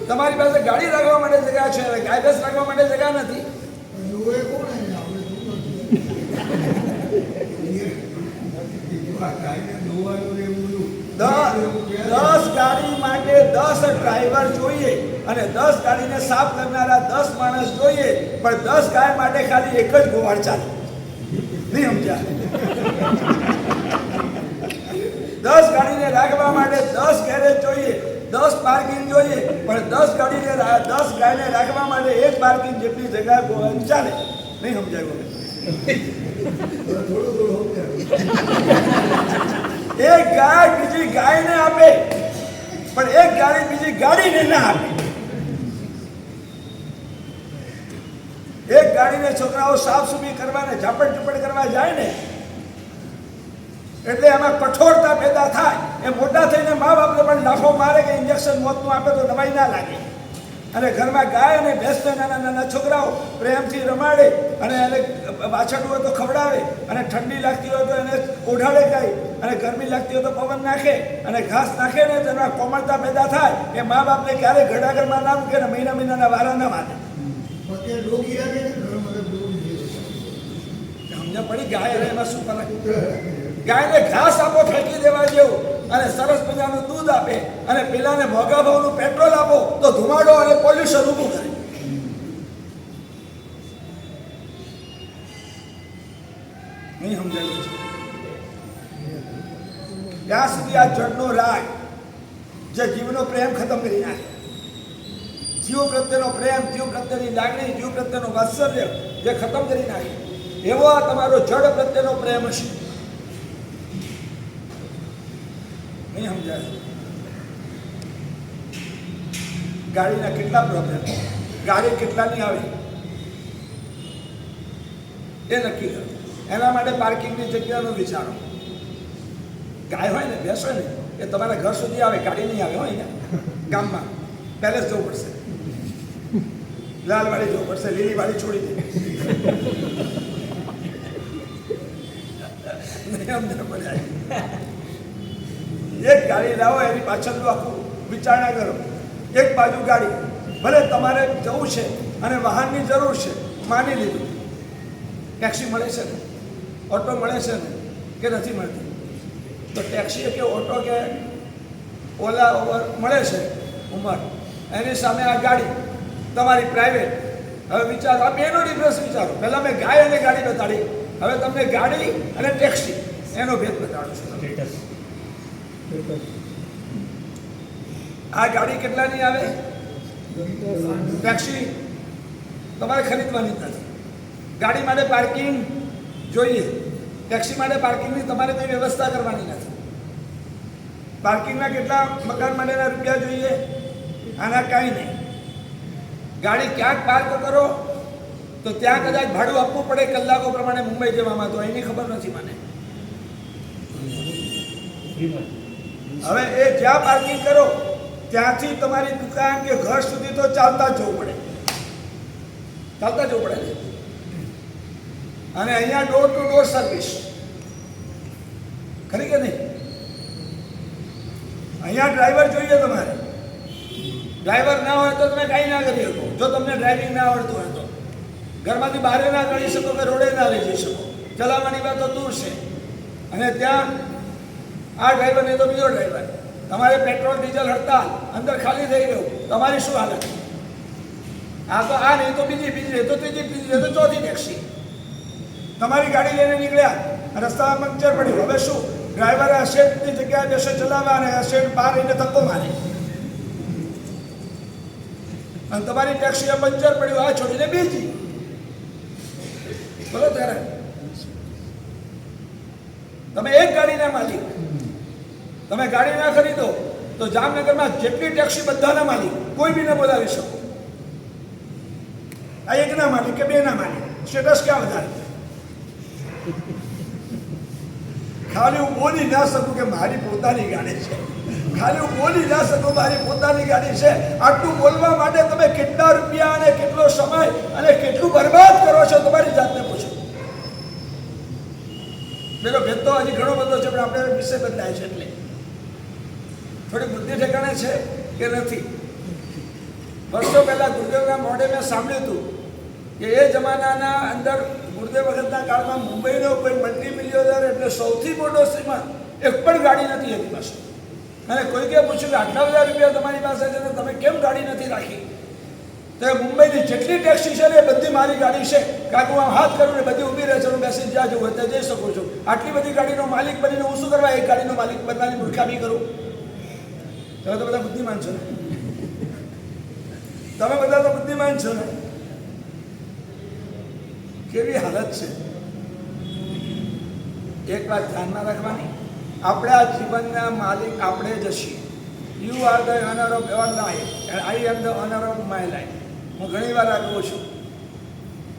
તમારી પાસે ગાડી રાખવા માટે જગ્યા છે, ગાય ભેંસ રાખવા માટે જગ્યા નથી. 10 ગાડી માટે 10 ડ્રાઈવર જોઈએ અને 10 ગાડીને સાફ કરનારા 10 માણસ જોઈએ, પણ 10 ગાય માટે ખાલી એક જ ગોવાળ ચાલે. નહીં સમજ્યા? 10 ગાડીને રાખવા માટે 10 ગેરેજ જોઈએ, 10 પાર્કિંગ જોઈએ, પણ 10 ગાયને રાખવા માટે એક પાર્કિંગ જેટલી જગ્યા ગોવાળ ચાલે. નહીં સમજાયું? એક ગાય બીજી ગાયને આપે, પણ એક ગાડી બીજી ગાડીને ના આપે. એક ગાડીને છોકરાઓ સાફ સુફી કરવા ને ઝાપટ ઝૂપટ કરવા જાય ને એટલે એમાં કઠોરતા પેદા થાય. એ મોટા થઈને મા બાપને પણ લાફો મારે કે ઇન્જેક્શન મોતનું આપે તો દવાઈ ના લાગે. અને ઘરમાં ગાય અને ભેંસને નાના નાના છોકરાઓ પ્રેમથી રમાડે અને એને વાછરડું હોય તો ખવડાવે, અને ઠંડી લાગતી હોય તો એને ઓઢાડે ગાય, અને ગરમી લાગતી હોય તો પવન નાખે અને ઘાસ નાખે ને તેમાં કોમળતા પેદા થાય. એ મા બાપને ક્યારેય ઘડાઘરમાં ના મૂકે ને મહિના મહિનાના વારા ના વાંધે. સમજણ પડી? ગાય એમાં શું ફરક? ગાયને ઘાસ આપો ફેંકી દેવા જેવું, અને સરસ મજાનું દૂધ આપે, અને પેલાને મોંઘા ભાવનું પેટ્રોલ આપો તો ધુમાડો અને પોલ્યુશન ઊભું કરે. નહીં સમજાયું? ત્યાં સુધી આ જળનો રાગ જે જીવનો પ્રેમ ખતમ કરી નાખે, જીવ પ્રત્યેનો પ્રેમ, જીવ પ્રત્યેની લાગણી, જીવ પ્રત્યેનો વાત્સલ્ય જે ખતમ કરી નાખે, એવો આ તમારો જળ પ્રત્યેનો પ્રેમ હશે. નહીં સમજાય? ગાડીના કેટલા પ્રોબ્લેમ, ગાડી કેટલાની આવે એ નક્કી કરો. એના માટે પાર્કિંગની જગ્યાનું વિચારો. ગાય હોય ને, ભેંસ હોય ને, એ તમારા ઘર સુધી આવે, ગાડી નહીં આવે. હોય ને ગામમાં પેલેસ જવું પડશે, લાલવાડી જવું પડશે, લીલી વાડી છોડી દે. એક ગાડી લાવો, એની પાછળનું આખું વિચારણા કરો. એક બાજુ ગાડી, ભલે તમારે જવું છે અને વાહનની જરૂર છે, માની લીધું. ટેક્સી મળે છે ને, ઓટો મળે છે ને કે નથી મળતી? તો ટેક્સી કે ઓટો કે ઓલા ઓવર મળે છે ઉંમર, એની સામે આ ગાડી તમારી પ્રાઇવેટ. હવે વિચારો, આ બેનો ડિફરન્સ વિચારો. પહેલાં મેં ગાય અને ગાડી બતાડી, હવે તમને ગાડી અને ટેક્સી એનો ભેદ બતાડું છું. આ ગાડી કેટલાની આવે? ટેક્સી તમારે ખરીદવાની નથી. ગાડી માટે પાર્કિંગ જોઈએ, ટેક્સી માટે પાર્કિંગની તમારે કોઈ વ્યવસ્થા કરવાની નથી. પાર્કિંગના કેટલા મકાન માટેના રૂપિયા જોઈએ? આના કાંઈ નહીં. ગાડી ક્યાંક પાર્ક કરો તો ત્યાં કદાચ ભાડું આપવું પડે કલાકો પ્રમાણે મુંબઈ જવામાં, તો એની ખબર નથી મને. હવે એ જ્યાં પાર્કિંગ કરો ત્યાંથી તમારી દુકાન કે ઘર સુધી તો ચાલતા જવું પડે, ચાલતા જવું પડે. અને અહીંયા ડોર ટુ ડોર સર્વિસ ખરી કે નહીં? અહીંયા ડ્રાઈવર જોઈએ તમારે. ડ્રાઈવર ના હોય તો તમે કાંઈ ના કરી શકો. જો તમને ડ્રાઇવિંગ ના આવડતું હોય તો ઘરમાંથી બહાર ના કાઢી શકો કે રોડે ના લઈ જઈ શકો. ચલાવવાની વાત તો દૂર છે. અને ત્યાં આ ડ્રાઈવર નહીં તો બીજો ડ્રાઈવર, તમારે પેટ્રોલ ડીઝલ હડતાલ, અંદર ખાલી થઈ ગયું, તમારી શું હાલત? આ તો આ નહીં તો બીજી, નહીં તો ત્રીજી, નહીં તો ચોથી ટેક્સી. તમારી ગાડી લઈને નીકળ્યા, રસ્તામાં પંક્ચર પડ્યું, હવે શું? ડ્રાઈવરે આ શેડની જગ્યાએ બેસે ચલાવવા અને આ શેડ બહાર રહીને ધક્કો મારે, અને તમારી ટેક્સીએ પંક્ચર પડ્યું, આ છોડીને બીજી. બોલો ત્યારે તમે એક ગાડીના માલિક. તમે ગાડી ના ખરીદો તો જામનગરમાં જેટલી ટેક્સી બધાના માલિક, કોઈ બીને બોલાવી શકો. આ એકના માલિક કે બેના માલિક, સ્ટેટસ ક્યાં વધારે? ખાલી હું બોલી ના શકું કે મારી પોતાની ગાડી છે, ખાલી હું બોલી ના શકું મારી પોતાની ગાડી છે. આટલું બોલવા માટે તમે કેટલા રૂપિયા અને કેટલો સમય અને કેટલું બરબાદ કરો છો? તમારી જાતને પૂછો. પેલો ભેદ તો હજી ઘણો બધો છે, પણ આપણે વિષય બદલાય છે એટલે થોડી બુદ્ધિ ઠેકાણે છે કે નથી. વર્ષો પહેલા ગુરુદેવના મોઢે મેં સાંભળ્યું હતું કે એ જમાનાના અંદર ગુરુદેવ વખતના કાળમાં મુંબઈનો કોઈ મલ્ટી મિલિયનર એટલે સૌથી મોટો શ્રીમાન એક પણ ગાડી નથી એની પાસે. અને કોઈકે પૂછ્યું કે આટલા બધા રૂપિયા તમારી પાસે છે તો તમે કેમ ગાડી નથી રાખી? તો એ મુંબઈની જેટલી ટેક્સી છે ને એ બધી મારી ગાડી છે, કારણ કે હું આમ હાથ કરું ને બધી ઊભી રહે છે, હું બેસી જ્યાં જવું હોય ત્યાં જઈ શકું છું. આટલી બધી ગાડીનો માલિક બનીને હું શું કરવા એક ગાડીનો માલિક બનવાની મૂર્ખામી કરું? તમે તો બધા બુદ્ધિમાન છો ને, તમે બધા તો બુદ્ધિમાન છો ને. કેવી હાલત છે! એક વાત ધ્યાનમાં રાખવાની, આપણે આ જીવનના માલિક આપણે જ છીએ. You are the owner of your life and I am the owner of my life. હું ઘણી વાર આ કહું છું.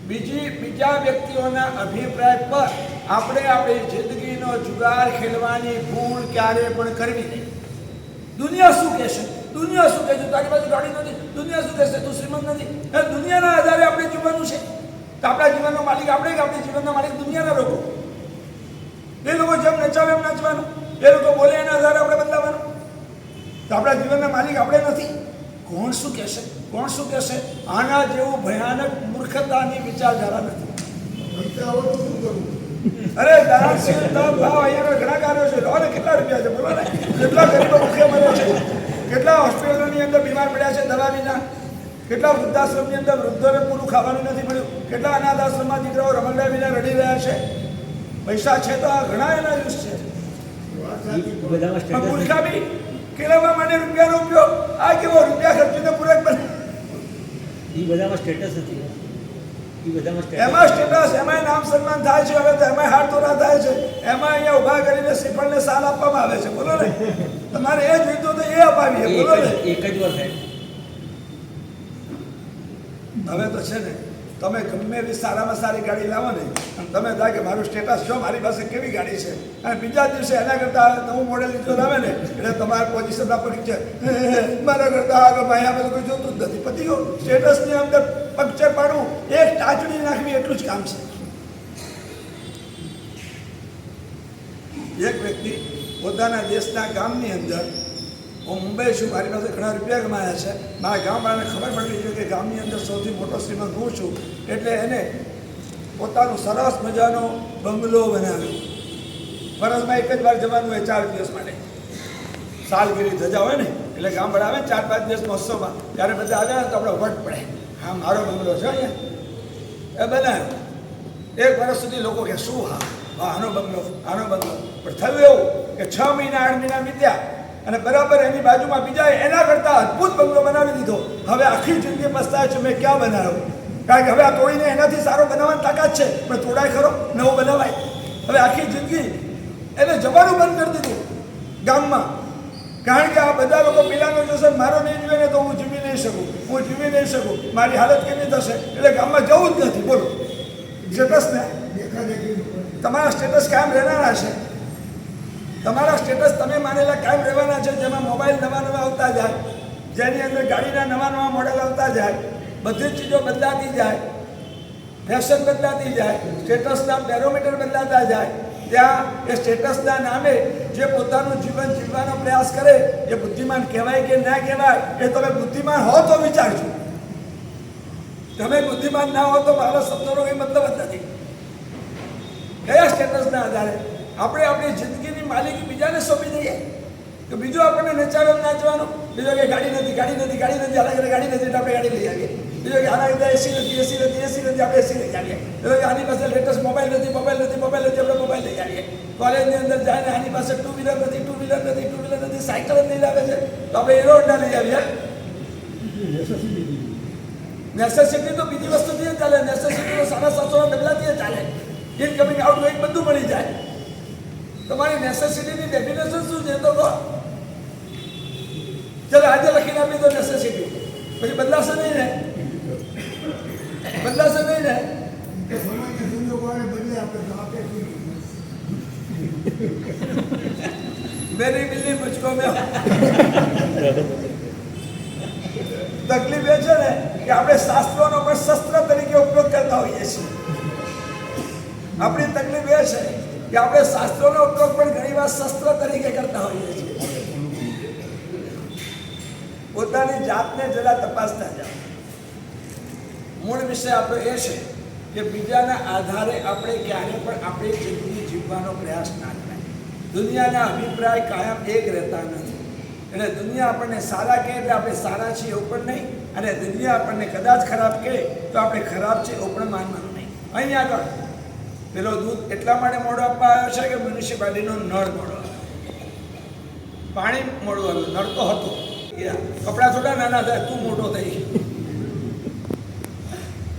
બીજા વ્યક્તિઓના અભિપ્રાય પર આપણે આપણી જિંદગીનો જુગાર ખેલવાની ભૂલ ક્યારે પણ કરવી નહીં. દુનિયા શું કહેશે? દુનિયા શું કહેશે? તારી પાસે ગાડી નથી, દુનિયા શું કહેશે? તું શ્રીમંત નથી. દુનિયાના આધારે આપણે જીવવાનું છે. તો આપણા જીવનનો માલિક આપણે કે આપણી જીવનના માલિક દુનિયાના લોકો? એ લોકો જેમ નચાવે એમ નાચવાનું, એ લોકો બોલે એના આધારે આપણે બદલાવાનું. તો આપણા જીવનના માલિક આપણે નથી. કોણ શું કહેશે? કોણ શું કહેશે? આના જેવું ભયાનક મૂર્ખતાની વિચારધારા નથી. અરે દાનશીલ ભાવ અહીંયા ઘણા કાર્યો છે. અને કેટલા રૂપિયા છે બોલો ને? કેટલા ગરીબો ભૂખ્યા મરે છે? કેટલા હોસ્પિટલોની અંદર બીમાર પડ્યા છે દવા વિના? કેટલા વૃદ્ધાશ્રમની અંદર વૃદ્ધોને પૂરું ખાવાનું નથી મળ્યું? કેટલા અનાથ આશ્રમમાં દીકરાઓ રમકડા વિના રડી રહ્યા છે? પૈસા છે તો આ ઘણા એના યુઝ છે. મૂર્ખામી કેળવવા માટે રૂપિયાનો ઉપયોગ. આ કેવો રૂપિયા ખર્ચીને પૂરક બને.
એ બધામાં સ્ટેટસ હતી.
એમાં સ્ટેટસ, એમાં નામ સન્માન થાય છે. હવે તો એમાં હાથ તોરા થાય છે. એમાં અહીંયા ઉભા કરીને શ્રીફળને સાલ આપવામાં આવે છે. બોલો ને, તમારે એ જોઈતું તો એ અપાવીએ. બોલો ને,
એક જ વાર થાય.
હવે તો છે ને, તમે ગમે એવી સારામાં સારી ગાડી લાવો ને અને તમે થાય કે મારું સ્ટેટસ જો મારી પાસે કેવી ગાડી છે, અને બીજા દિવસે એના કરતાં નવું મોડેલ લીધો લાવે ને એટલે તમારા પોઝિશનના પડી છે. મારા કરતાં આગળ અહીંયા બધું કોઈ જોતું જ નથી. પતિ સ્ટેટસની અંદર પંક્ચર પાડવું, એક ટાચડી નાખવી એટલું જ કામ છે. એક વ્યક્તિ પોતાના દેશના ગામની અંદર, હું મુંબઈ છું, મારી પાસે ઘણા રૂપિયા કમાયા છે, મારા ગામવાળાને ખબર પડવી જોઈએ કે ગામની અંદર સૌથી મોટો શ્રીમંત હું છું. એટલે એને પોતાનું સરસ મજાનો બંગલો બનાવ્યો. વર્ષમાં એક જ વાર જવાનું હોય 4 દિવસ માટે. સાલગીરી ધજા હોય ને એટલે ગામવાળા આવે 4-5 દિવસ મહોત્સવમાં, ત્યારે બધા આવ્યા ને તો આપણે વટ પડે, હા મારો બંગલો છે અહીંયા. એ બનાવ્યો. 1 વર્ષ સુધી લોકો કે શું હા આનો બંગલો, આનો બંગલો. પણ થયું એવું કે 6 મહિના 8 મહિના વીત્યા અને બરાબર એની બાજુમાં બીજા એના કરતાં અદ્ભુત બંગલો બનાવી દીધો. હવે આખી જિંદગી પસ્તાય છે મેં ક્યાં બનાવ્યો? કારણ કે હવે આ તોડીને એનાથી સારો બનાવવાની તાકાત છે, પણ તોડાય ખરો, નવો બનાવાય. હવે આખી જિંદગી એને જવાનું બંધ કરી દીધું ગામમાં. કારણ કે આ બધા લોકો પેલાનો જોશે, મારો નહીં જોઈએ ને તો હું જીવી નહીં શકું, હું જીવી નહીં શકું, મારી હાલત કેવી થશે? એટલે ગામમાં જવું જ નથી. બોલો, સ્ટેટસને તમારા સ્ટેટસ કાયમ રહેવાના છે. તમારા સ્ટેટસ તમે માનેલા કાયમ રહેવાના છે. જેમાં મોબાઈલ નવા નવા આવતા જાય, જેની અંદર ગાડીના નવા નવા મોડેલ આવતા જાય, બધી જ ચીજો બદલાતી જાય, ફેશન બદલાતી જાય, સ્ટેટસના બેરોમીટર બદલાતા જાય. ત્યાં એ સ્ટેટસના નામે જે પોતાનું જીવન જીવવાનો પ્રયાસ કરે એ બુદ્ધિમાન કહેવાય કે ના કહેવાય એ તમે બુદ્ધિમાન હો તો વિચારજો. તમે બુદ્ધિમાન ના હો તો મારા શબ્દોનો કંઈ મતલબ જ નથી. કયા સ્ટેટસના આધારે આપણે આપણી જિંદગીની માલિકી બીજાને સોંપી દઈએ કે બીજો આપણને નચાવે નાચવાનો? બીજો કે ગાડી નથી, ગાડી નથી, ગાડી નથી, આના ઘરે ગાડી નથી એટલે આપણે ગાડી લઈ આવીએ. બીજો કે આના ઘરે એસી નથી, એસી નથી, એસી નથી, આપણે એસી લઈ આવીએ. બીજો કે આની પાસે લેટેસ્ટ મોબાઈલ નથી, મોબાઈલ નથી, મોબાઈલ નથી, આપણે મોબાઈલ લઈ આવીએ. કોલેજની અંદર જાય ને આની પાસે 2 વ્હીલર નથી, 2 વ્હીલર નથી, 2 વ્હીલર નથી, સાયકલ જ નહીં લાવે છે તો આપણે હીરો હોન્ડા લઈ આવીએ. નેસેસિટી તો બીજી વસ્તુથી જ ચાલે. નેસેસિટી તો 750 ડગલાથી ચાલે. ઇનકમિંગ આઉટગોઈંગ બધું મળી જાય. તમારી નેસેસિટીની ડેફિનેશન શું છે તો કહો. ચાલો આજે લખીને આપી દો નેસેસિટી, પછી બદલાશે નહીં ને? બદલાશે નહીં ને? મેરી બિલ્લી મુझको में તકલીફ એ છે ને કે આપણે શાસ્ત્રોનો પણ શસ્ત્ર તરીકે ઉપયોગ કરતા હોઈએ છીએ. આપણી તકલીફ એ છે કે આપણે શાસ્ત્રોનો ઉપયોગ પણ ઘણીવાર શસ્ત્ર તરીકે કરતા હોઈએ છીએ. પોતાની જાતને જરા તપાસતા જાઓ. મૂળ વિષય આપણો એ છે કે બીજાના આધારે આપણે ક્યારે પણ આપણી જિંદગી જીવવાનો પ્રયાસ ના કરાય. દુનિયાના અભિપ્રાય કાયમ એક રહેતા નથી. એટલે દુનિયા આપણને સારા કહે એટલે આપણે સારા છીએ એવું પણ નહીં, અને દુનિયા આપણને કદાચ ખરાબ કહે તો આપણે ખરાબ છે એવું પણ માનવાનું નહીં. અહીં આગળ પેલો દૂધ એટલા માટે મોડો આપવા આવ્યો છે કે મ્યુનિસિપાલિટીનો નળ મોડો આવ્યો, પાણી મોડું આવ્યું. નળ તો હતો, કપડાં થોડા નાના થાય, તું મોટો થઈ.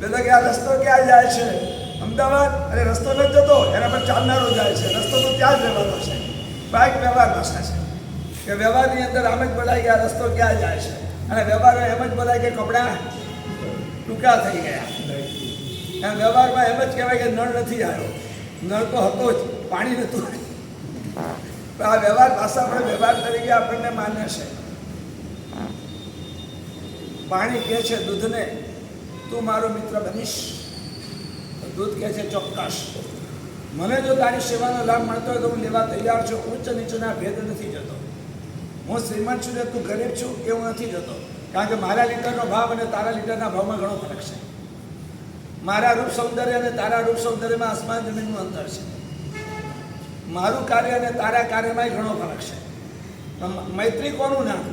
પેલો કે આ રસ્તો ક્યાં જાય છે? અમદાવાદ. અરે રસ્તો નથી જતો, એના પર ચાલનારો જાય છે. રસ્તો તો ત્યાં જ વ્યવહારનો છે. બાઇક વ્યવહાર ભાષા છે કે વ્યવહારની અંદર આમ જ બોલાય કે આ રસ્તો ક્યાં જાય છે, અને વ્યવહારમાં એમ જ બોલાય કે કપડાં ટૂંકા થઈ ગયા. અને વ્યવહારમાં એમ જ કહેવાય કે નળ નથી આવ્યો. નળ તો હતો જ, પાણી નહોતું. આ વ્યવહાર ભાષા આપણે વ્યવહાર તરીકે આપણને માન્ય છે. પાણી કહે છે દૂધને, તું મારો મિત્ર બનીશ? દૂધ કહે છે ચોક્કસ. મને જો તારી સેવાનો લાભ મળતો હોય તો હું લેવા તૈયાર છું. ઉચ્ચ નીચના ભેદ નથી જતો. હું શ્રીમંત છું ને તું ગરીબ છું એવું નથી જતો. કારણ કે મારા લીટરનો ભાવ અને તારા લીટરના ભાવમાં ઘણો ફરક છે. મારા રૂપ સૌંદર્ય અને તારા રૂપ સૌંદર્યમાં આસમાન જમીનનું અંતર છે. મારું કાર્ય અને તારા કાર્યમાં ઘણો ફરક છે. મૈત્રી કોનું નામ?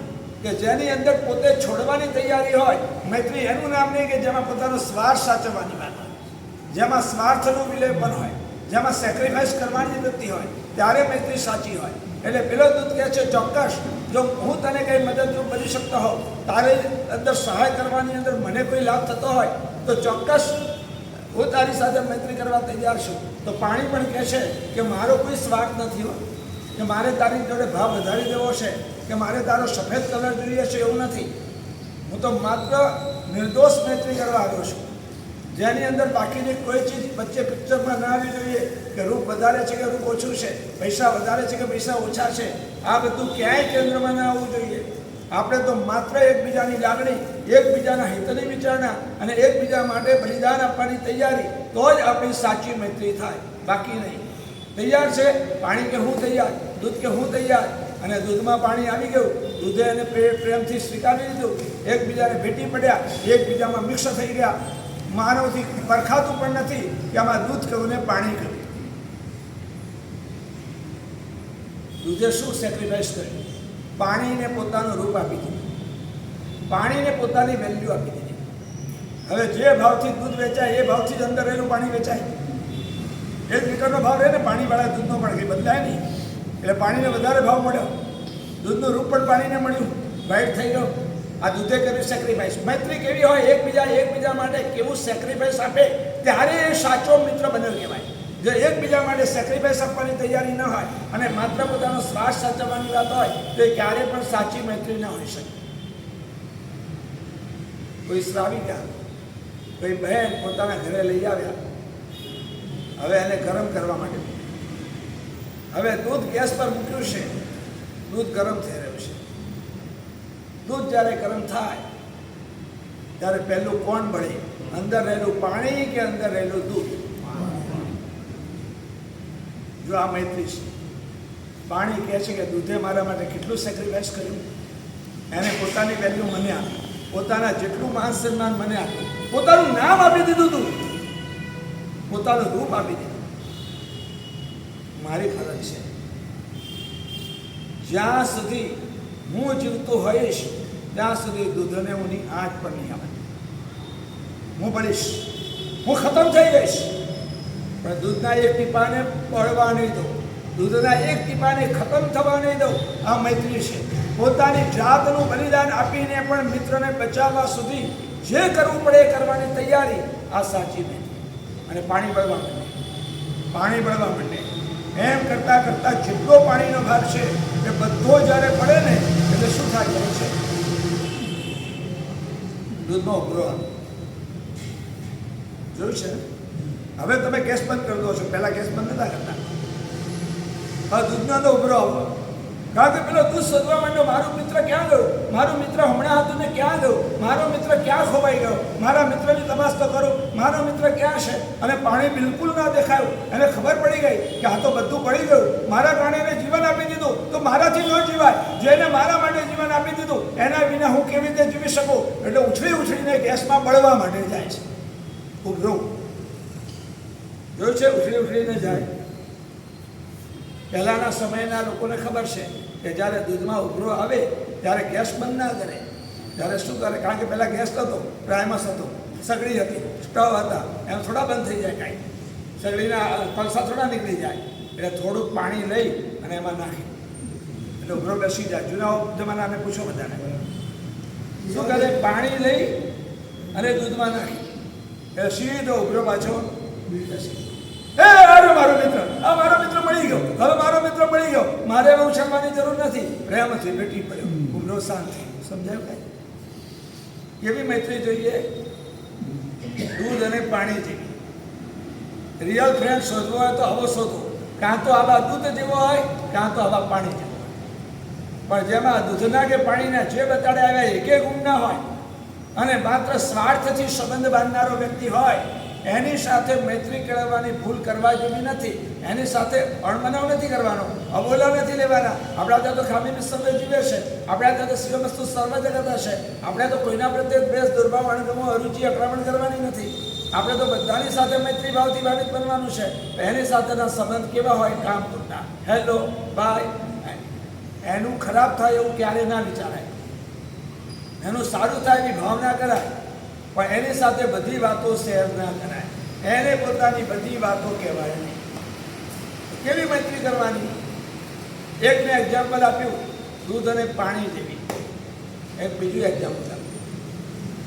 કે જેની અંદર પોતે છોડવાની તૈયારી હોય. મૈત્રી એનું નામ નહીં કે જેમાં પોતાનો સ્વાર્થ સાચવવાની વાત હોય, જેમાં સ્વાર્થનું વિલેપન હોય, જેમાં સેક્રિફાઈસ કરવાની વૃત્તિ હોય, ત્યારે મૈત્રી સાચી હોય. એટલે પેલો દૂત કહે છે ચોક્કસ, જો હું તને કંઈ મદદરૂપ બની શકતો હોઉં, તારે અંદર સહાય કરવાની અંદર મને કોઈ લાભ થતો હોય તો ચોક્કસ હું તારી સાથે મૈત્રી કરવા તૈયાર છું. તો પાણી પણ કહે છે કે મારો કોઈ સ્વાર્થ નથી હોય, કે મારે તારી જોડે ભાવ વધારી દેવો છે, કે મારે તારો સફેદ કલર જોઈએ છે, એવું નથી. હું તો માત્ર નિર્દોષ મૈત્રી કરવા આવ્યો છું, જેની અંદર બાકીની કોઈ ચીજ વચ્ચે પિક્ચરમાં ના આવી જોઈએ કે રૂપ વધારે છે કે રૂપ ઓછું છે, પૈસા વધારે છે કે પૈસા ઓછા છે. આ બધું ક્યાંય કેન્દ્રમાં ના આવવું જોઈએ. આપણે તો માત્ર એકબીજાની લાગણી, એકબીજાના હિતની વિચારણા અને એકબીજા માટે બલિદાન આપવાની તૈયારી, તો જ આપણી સાચી મૈત્રી થાય, બાકી નહીં. તૈયાર છે પાણી કે હું તૈયાર, દૂધ કે હું તૈયાર. અને દૂધમાં પાણી આવી ગયું, દૂધે એને પ્રેમથી સ્વીકારી લીધું, એકબીજાને ભેટી પડ્યા, એકબીજામાં મિક્સ થઈ ગયા. માનવથી પરખાતું પણ નથી કે આમાં દૂધ કહ્યું ને પાણી કહ્યું. દૂધે શું સેક્રિફાઈસ કર્યું? પાણીને પોતાનું રૂપ આપી દીધું, પાણીને પોતાની વેલ્યુ આપી દીધી. હવે જે ભાવથી દૂધ વેચાય એ ભાવથી જ અંદર રહેલું પાણી વેચાય. 1 લીટરનો ભાવ રહે ને પાણીવાળા દૂધનો પણ કંઈ બદલાય નહીં. એટલે પાણીને વધારે ભાવ મળ્યો, દૂધનું રૂપ પણ પાણીને મળ્યું, વાઇટ થઈ ગયો. આ દૂધે કર્યું સેક્રિફાઈસ. મૈત્રી કેવી હોય? એકબીજા માટે કેવું સેક્રિફાઈસ આપે ત્યારે એ સાચો મિત્ર બન્યો કહેવાય. જો એકબીજા માટે સેક્રિફાઈસ આપવાની તૈયારી ન હોય અને માત્ર પોતાનો સ્વાર્થ સાચવવાની વાત હોય તો એ ક્યારે પણ સાચી મૈત્રી ન હોઈ શકે. કોઈ શ્રાવિકા, કોઈ બહેન પોતાના ઘરે લઈ આવ્યા, હવે એને ગરમ કરવા માટે. હવે દૂધ ગેસ પર મૂક્યું છે, દૂધ ગરમ થઈ રહ્યું છે. દૂધ જ્યારે ગરમ થાય ત્યારે પહેલું કોણ બળે? અંદર રહેલું પાણી કે અંદર રહેલું દૂધ? જો આ મૈત્રી છે. પાણી કહે છે કે દૂધે મારા માટે કેટલું સેક્રિફાઈસ કર્યું, એને પોતાની વેલ્યુ મને આપી, પોતાના જેટલું માન સન્માન મને આપ્યું, પોતાનું નામ આપી દીધું, દૂધ પોતાનું રૂપ આપી દીધું. મારી ફરજ છે જ્યાં સુધી હું જીવતો હોઈશ ત્યાં સુધી દૂધને હું આંચ પર નહીં આવે. હું બળીશ, હું ખતમ થઈ જઈશ, પણ દૂધના એક ટીપાને બળવા નહીં દઉં, દૂધના એક ટીપાને ખતમ થવા નહીં દઉં. આ મૈત્રી છે. પોતાની જાતનું બલિદાન આપીને પણ મિત્રને બચાવવા સુધી જે કરવું પડે એ કરવાની તૈયારી, આ સાચી મૈત્રી. અને પાણી બળવા માંડે, પાણી બળવા માંડે. એમ કરતાં કરતાં જેટલો પાણીનો ભાગ છે એ બધો જ્યારે પડે ને એટલે શું થાય છે? દૂધનો ઉભરો જોયું છે ને? હવે તમે ગેસ બંધ કરી દો છો, પહેલા ગેસ બંધ નતા કરતા. હવે દૂધનો તો ઉભરો આવો કારણ કે પેલો દૂધ શોધવા માંડ્યો, મારું મિત્ર ક્યાં ગયું, મારું મિત્ર હમણાં હતું ને ક્યાં ગયું, મારો મિત્ર ક્યાં ખોવાઈ ગયો, મારા મિત્રની તપાસ તો કરો, મારો મિત્ર ક્યાં છે. અને પાણી બિલકુલ ના દેખાયું. એને ખબર પડી ગઈ કે આ તો બધું પડી ગયું, મારા કારણે એને જીવન આપી દીધું, તો મારાથી ન જીવાય. જેને મારા માટે જીવન આપી દીધું એના વિના હું કેવી રીતે જીવી શકું. એટલે ઉછળી ઉછળીને ગેસમાં બળવા માટે જાય છે. ઉભરો જોયું છે, ઉછળી ઉછળીને જાય. પહેલાના સમયના લોકોને ખબર છે કે જ્યારે દૂધમાં ઉભરો આવે ત્યારે ગેસ બંધ ના કરે. ત્યારે શું કરે, કારણ કે પહેલાં ગેસ નહોતો, પ્રાઇમસ હતો, સગડી હતી, સ્ટવ હતા, એમ થોડા બંધ થઈ જાય કાંઈ, સગડીના કોલસા થોડા નીકળી જાય. એટલે થોડુંક પાણી લઈ અને એમાં નાખી એટલે ઉભરો બેસી જાય. જૂના જમાનાને પૂછો બધાને. શું કરે, પાણી લઈ અને દૂધમાં નાખી એટલે સીધો ઉભરો પાછો બેસી. એ મારો મિત્ર, આ મારો મિત્ર મળી ગયો, હવે મારો મિત્ર મળી ગયો, મારે હવે ઉછળવાની જરૂર નથી. પ્રેમથી બેઠી પડ્યો, ઉભરો શાંત થઈ. સમજાયું કાંઈ? કેવી મૈત્રી જોઈએ? દૂધ અને પાણી જેવી. રિયલ ફ્રેન્ડ શોધવો હોય તો આવો શોધો. કાં તો આવા દૂધ જેવો હોય, કાં તો આવા પાણી જેવો હોય. પણ જેમાં દૂધના કે પાણીના જે બતાડે આવ્યા એકે ગુણ ના હોય અને માત્ર સ્વાર્થથી સંબંધ બાંધનારો વ્યક્તિ હોય, એની સાથે મૈત્રી કેળવવાની ભૂલ કરવા જેવી નથી. એની સાથે અણમનાવ નથી કરવાનો, અબોલા નથી લેવાના. આપણા ત્યાં તો ખામી નિસ્સંદેહ જીવે છે, આપણા ત્યાં તો શિવમસ્તુ સર્વ જગત હશે. આપણે તો કોઈના પ્રત્યે દ્વેષ, દુર્ભાવ, અણગમો, અરુચિ, આક્રમણ કરવાની નથી. આપણે તો બધાની સાથે મૈત્રી ભાવથી ભાવિત બનવાનું છે. એની સાથેના સંબંધ કેવા હોય? કામ પૂરતા, હેલો, બાય. એનું ખરાબ થાય એવું ક્યારે ના વિચારાય, એનું સારું થાય એવી ભાવના કરાય. પણ એની સાથે બધી વાતો શેર ના કરાય, એને પોતાની બધી વાતો કહેવાય નહીં. કેવી મૈત્રી કરવાની? એક મેં એક્ઝામ્પલ આપ્યું, દૂધ અને પાણી જેવી. એક બીજું એક્ઝામ્પલ આપ્યું,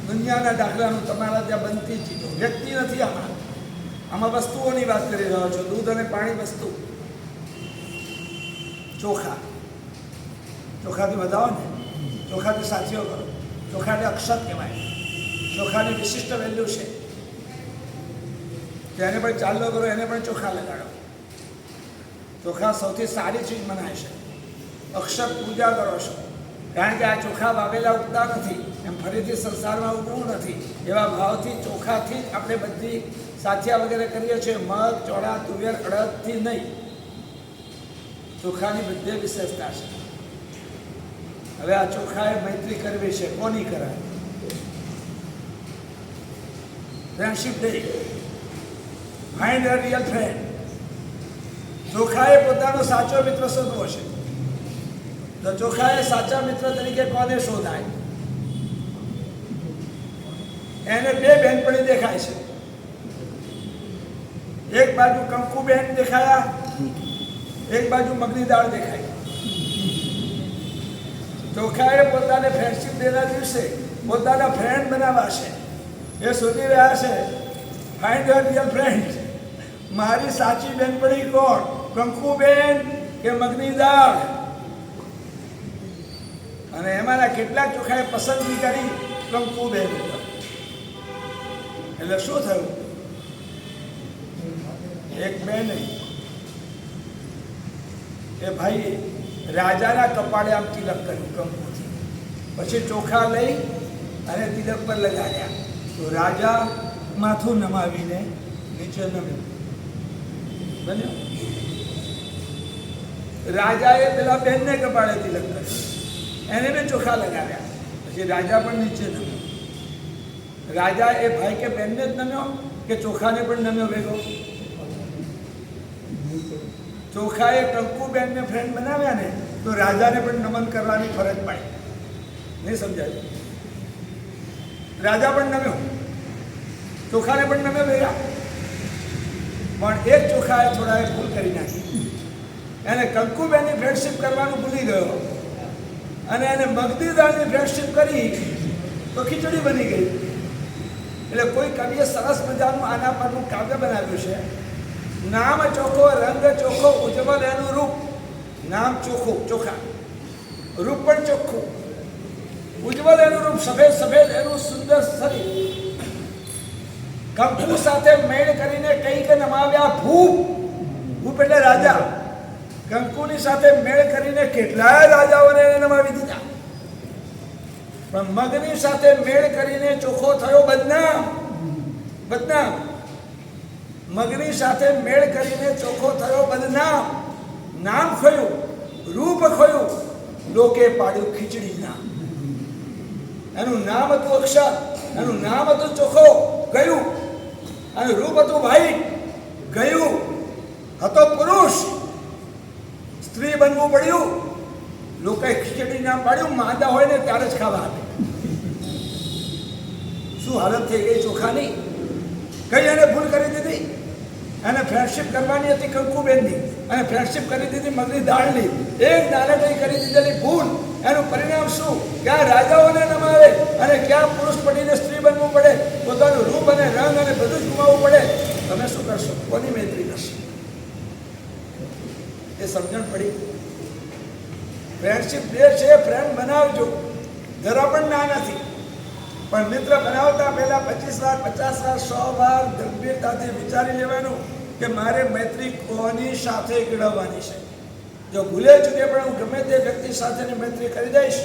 દુનિયાના દાખલાનું. તમારા ત્યાં બનતી ચીજો, વ્યક્તિ નથી આમાં વસ્તુઓની વાત કરી રહ્યો છો. દૂધ અને પાણી વસ્તુ. ચોખા, ચોખાથી વધાવો ને, ચોખાથી સાચીઓ કરો. ચોખાને અક્ષત કહેવાય. ચોખાની વિશિષ્ટ વેલ્યુ છે. જેને પણ ચાલો કરો એને પણ ચોખા લગાડો. ચોખા સૌથી સારી ચીજ મનાય છે. અક્ષર પૂજા કરો છો, કારણ કે આ ચોખા વાવેલા ઉગતા નથી, એમ ફરીથી સંસારમાં ઉગવું નથી. એવા ભાવથી ચોખાથી જ આપણે બધી સાથિયા વગેરે કરીએ છીએ. મગ, ચોળા, તુવેર, અડદથી નહીં. ચોખાની બધે વિશેષતા છે. હવે આ ચોખાએ મૈત્રી કરવી છે, કોની કરાય? Friendship day, find a real friend. ચોખાએ પોતાનો સાચો મિત્ર શોધવો છે, તો ચોખાએ સાચા મિત્ર તરીકે કોને શોધાય? એને બે બહેનપણી દેખાય છે. એક બાજુ કંકુબેન દેખાયા, એક બાજુ મગની દાળ દેખાય. ચોખાએ પોતાને ફ્રેન્ડશિપ ડેના દિવસે પોતાના ફ્રેન્ડ બનાવવા છે. એ શોધી રહ્યા છે, ફાઇન્ડ યોર રિયલ ફ્રેન્ડ. મારી સાચી બેનપણી કોણ? કંકુબેન કે મગની દાળ? અને એમાંના કેટલાક ચોખાએ પસંદગી કરી કંકુબેન ઉપર. એટલે શું થયું? એક બેન એ ભાઈ રાજાના કપાળે આમ તિલક કર્યું કંકુથી. પછી ચોખા લઈ અને તિલક પર લગાડ્યા. તો રાજા માથું નમાવીને નીચે નમ્યું. બન્યો. રાજાએ પેલા બેનને કપાળે તિલક કર્યું, એને મેં ચોખા લગાવ્યા. પછી રાજા પણ નીચે નમ્યો. રાજા એ ભાઈ કે બેનને જ નમ્યો કે ચોખાને પણ નમ્યો ભેગો? ચોખાએ કંકુબેનને ફ્રેન્ડ બનાવ્યા ને, તો રાજાને પણ નમન કરવાની ફરજ પડી. નહીં સમજાય? રાજા પણ નમ્યો, ચોખાને પણ નમ્યો ભેગા. પણ એક ચોખાએ થોડાએ ભૂલ કરી નાખી. એને કંકુબેનની ફ્રેન્ડશિપ કરવાનું ભૂલી ગયો અને એને મગની દાળની ફ્રેન્ડશિપ કરી તો ખીચડી બની ગઈ. એટલે કોઈ કવિએ સરસ મજાનું આના પરનું કાવ્ય બનાવ્યું છે. નામ ચોખ્ખો, રંગ ચોખ્ખો, ઉજ્જવલ એનું રૂપ. નામ ચોખ્ખું, ચોખા, રૂપ પણ ચોખ્ખું, ઉજ્જવલ એનું રૂપ, સફેદ સફેદ એનું સુંદર શરીર. કંકુ સાથે મેળ કરીને કઈ કે નમાવ્યા ભૂપ. ભૂપ એટલે રાજા. કંકુની સાથે મેળ કરીને કેટલાય રાજાઓને નમાવી દીધા, પણ મગની સાથે મેળ કરીને ચોખ્ખો થયો બદનામ. બદનામ. મગની સાથે મેળ કરીને ચોખ્ખો થયો બદનામ. નામ ખોયું, રૂપ ખોયું, લોકે પાડ્યું ખીચડી નામ. એનું નામ હતું અક્ષર, એનું નામ હતું ચોખ્ખો, ગયું. એનું રૂપ હતું ભાઈ, ગયું. હતો પુરુષ, સ્ત્રી બનવું પડ્યું. લોકોએ ખીચડી નામ પાડ્યું. માંદા હોય ને ત્યારે જ ખાવા આપે. શું હાલત થઈ ગઈ ચોખાની! કઈ એને ભૂલ કરી દીધી. એને ફ્રેન્ડશિપ કરવાની હતી કંકુબેનની, અને ફ્રેન્ડશિપ કરી દીધી મગની દાળની. એક નાનકડી કરી દીધેલી ભૂલ, એનું પરિણામ શું? ક્યાં રાજાઓને નમાવે અને ક્યાં પુરુષ પડીને સ્ત્રી બનવું પડે, પોતાનું રૂપ અને રંગ અને બધું જ ગુમાવવું પડે. તમે શું કરશો? કોની મૈત્રી કરશો? એ સમજણ પડી. ફ્રેન્ડશિપ ડે છે, ફ્રેન્ડ બનાવજો, જરા પણ ના નથી. પણ મિત્ર બનાવતા પહેલા 25 વાર 50 વાર 100 વાર ગંભીરતાથી વિચારી લેવાનું કે મારે મૈત્રી કોની સાથે કેળવવાની છે. જો ભૂલે ચૂકે પણ હું ગમે તે વ્યક્તિ સાથેની મૈત્રી કરી દઈશ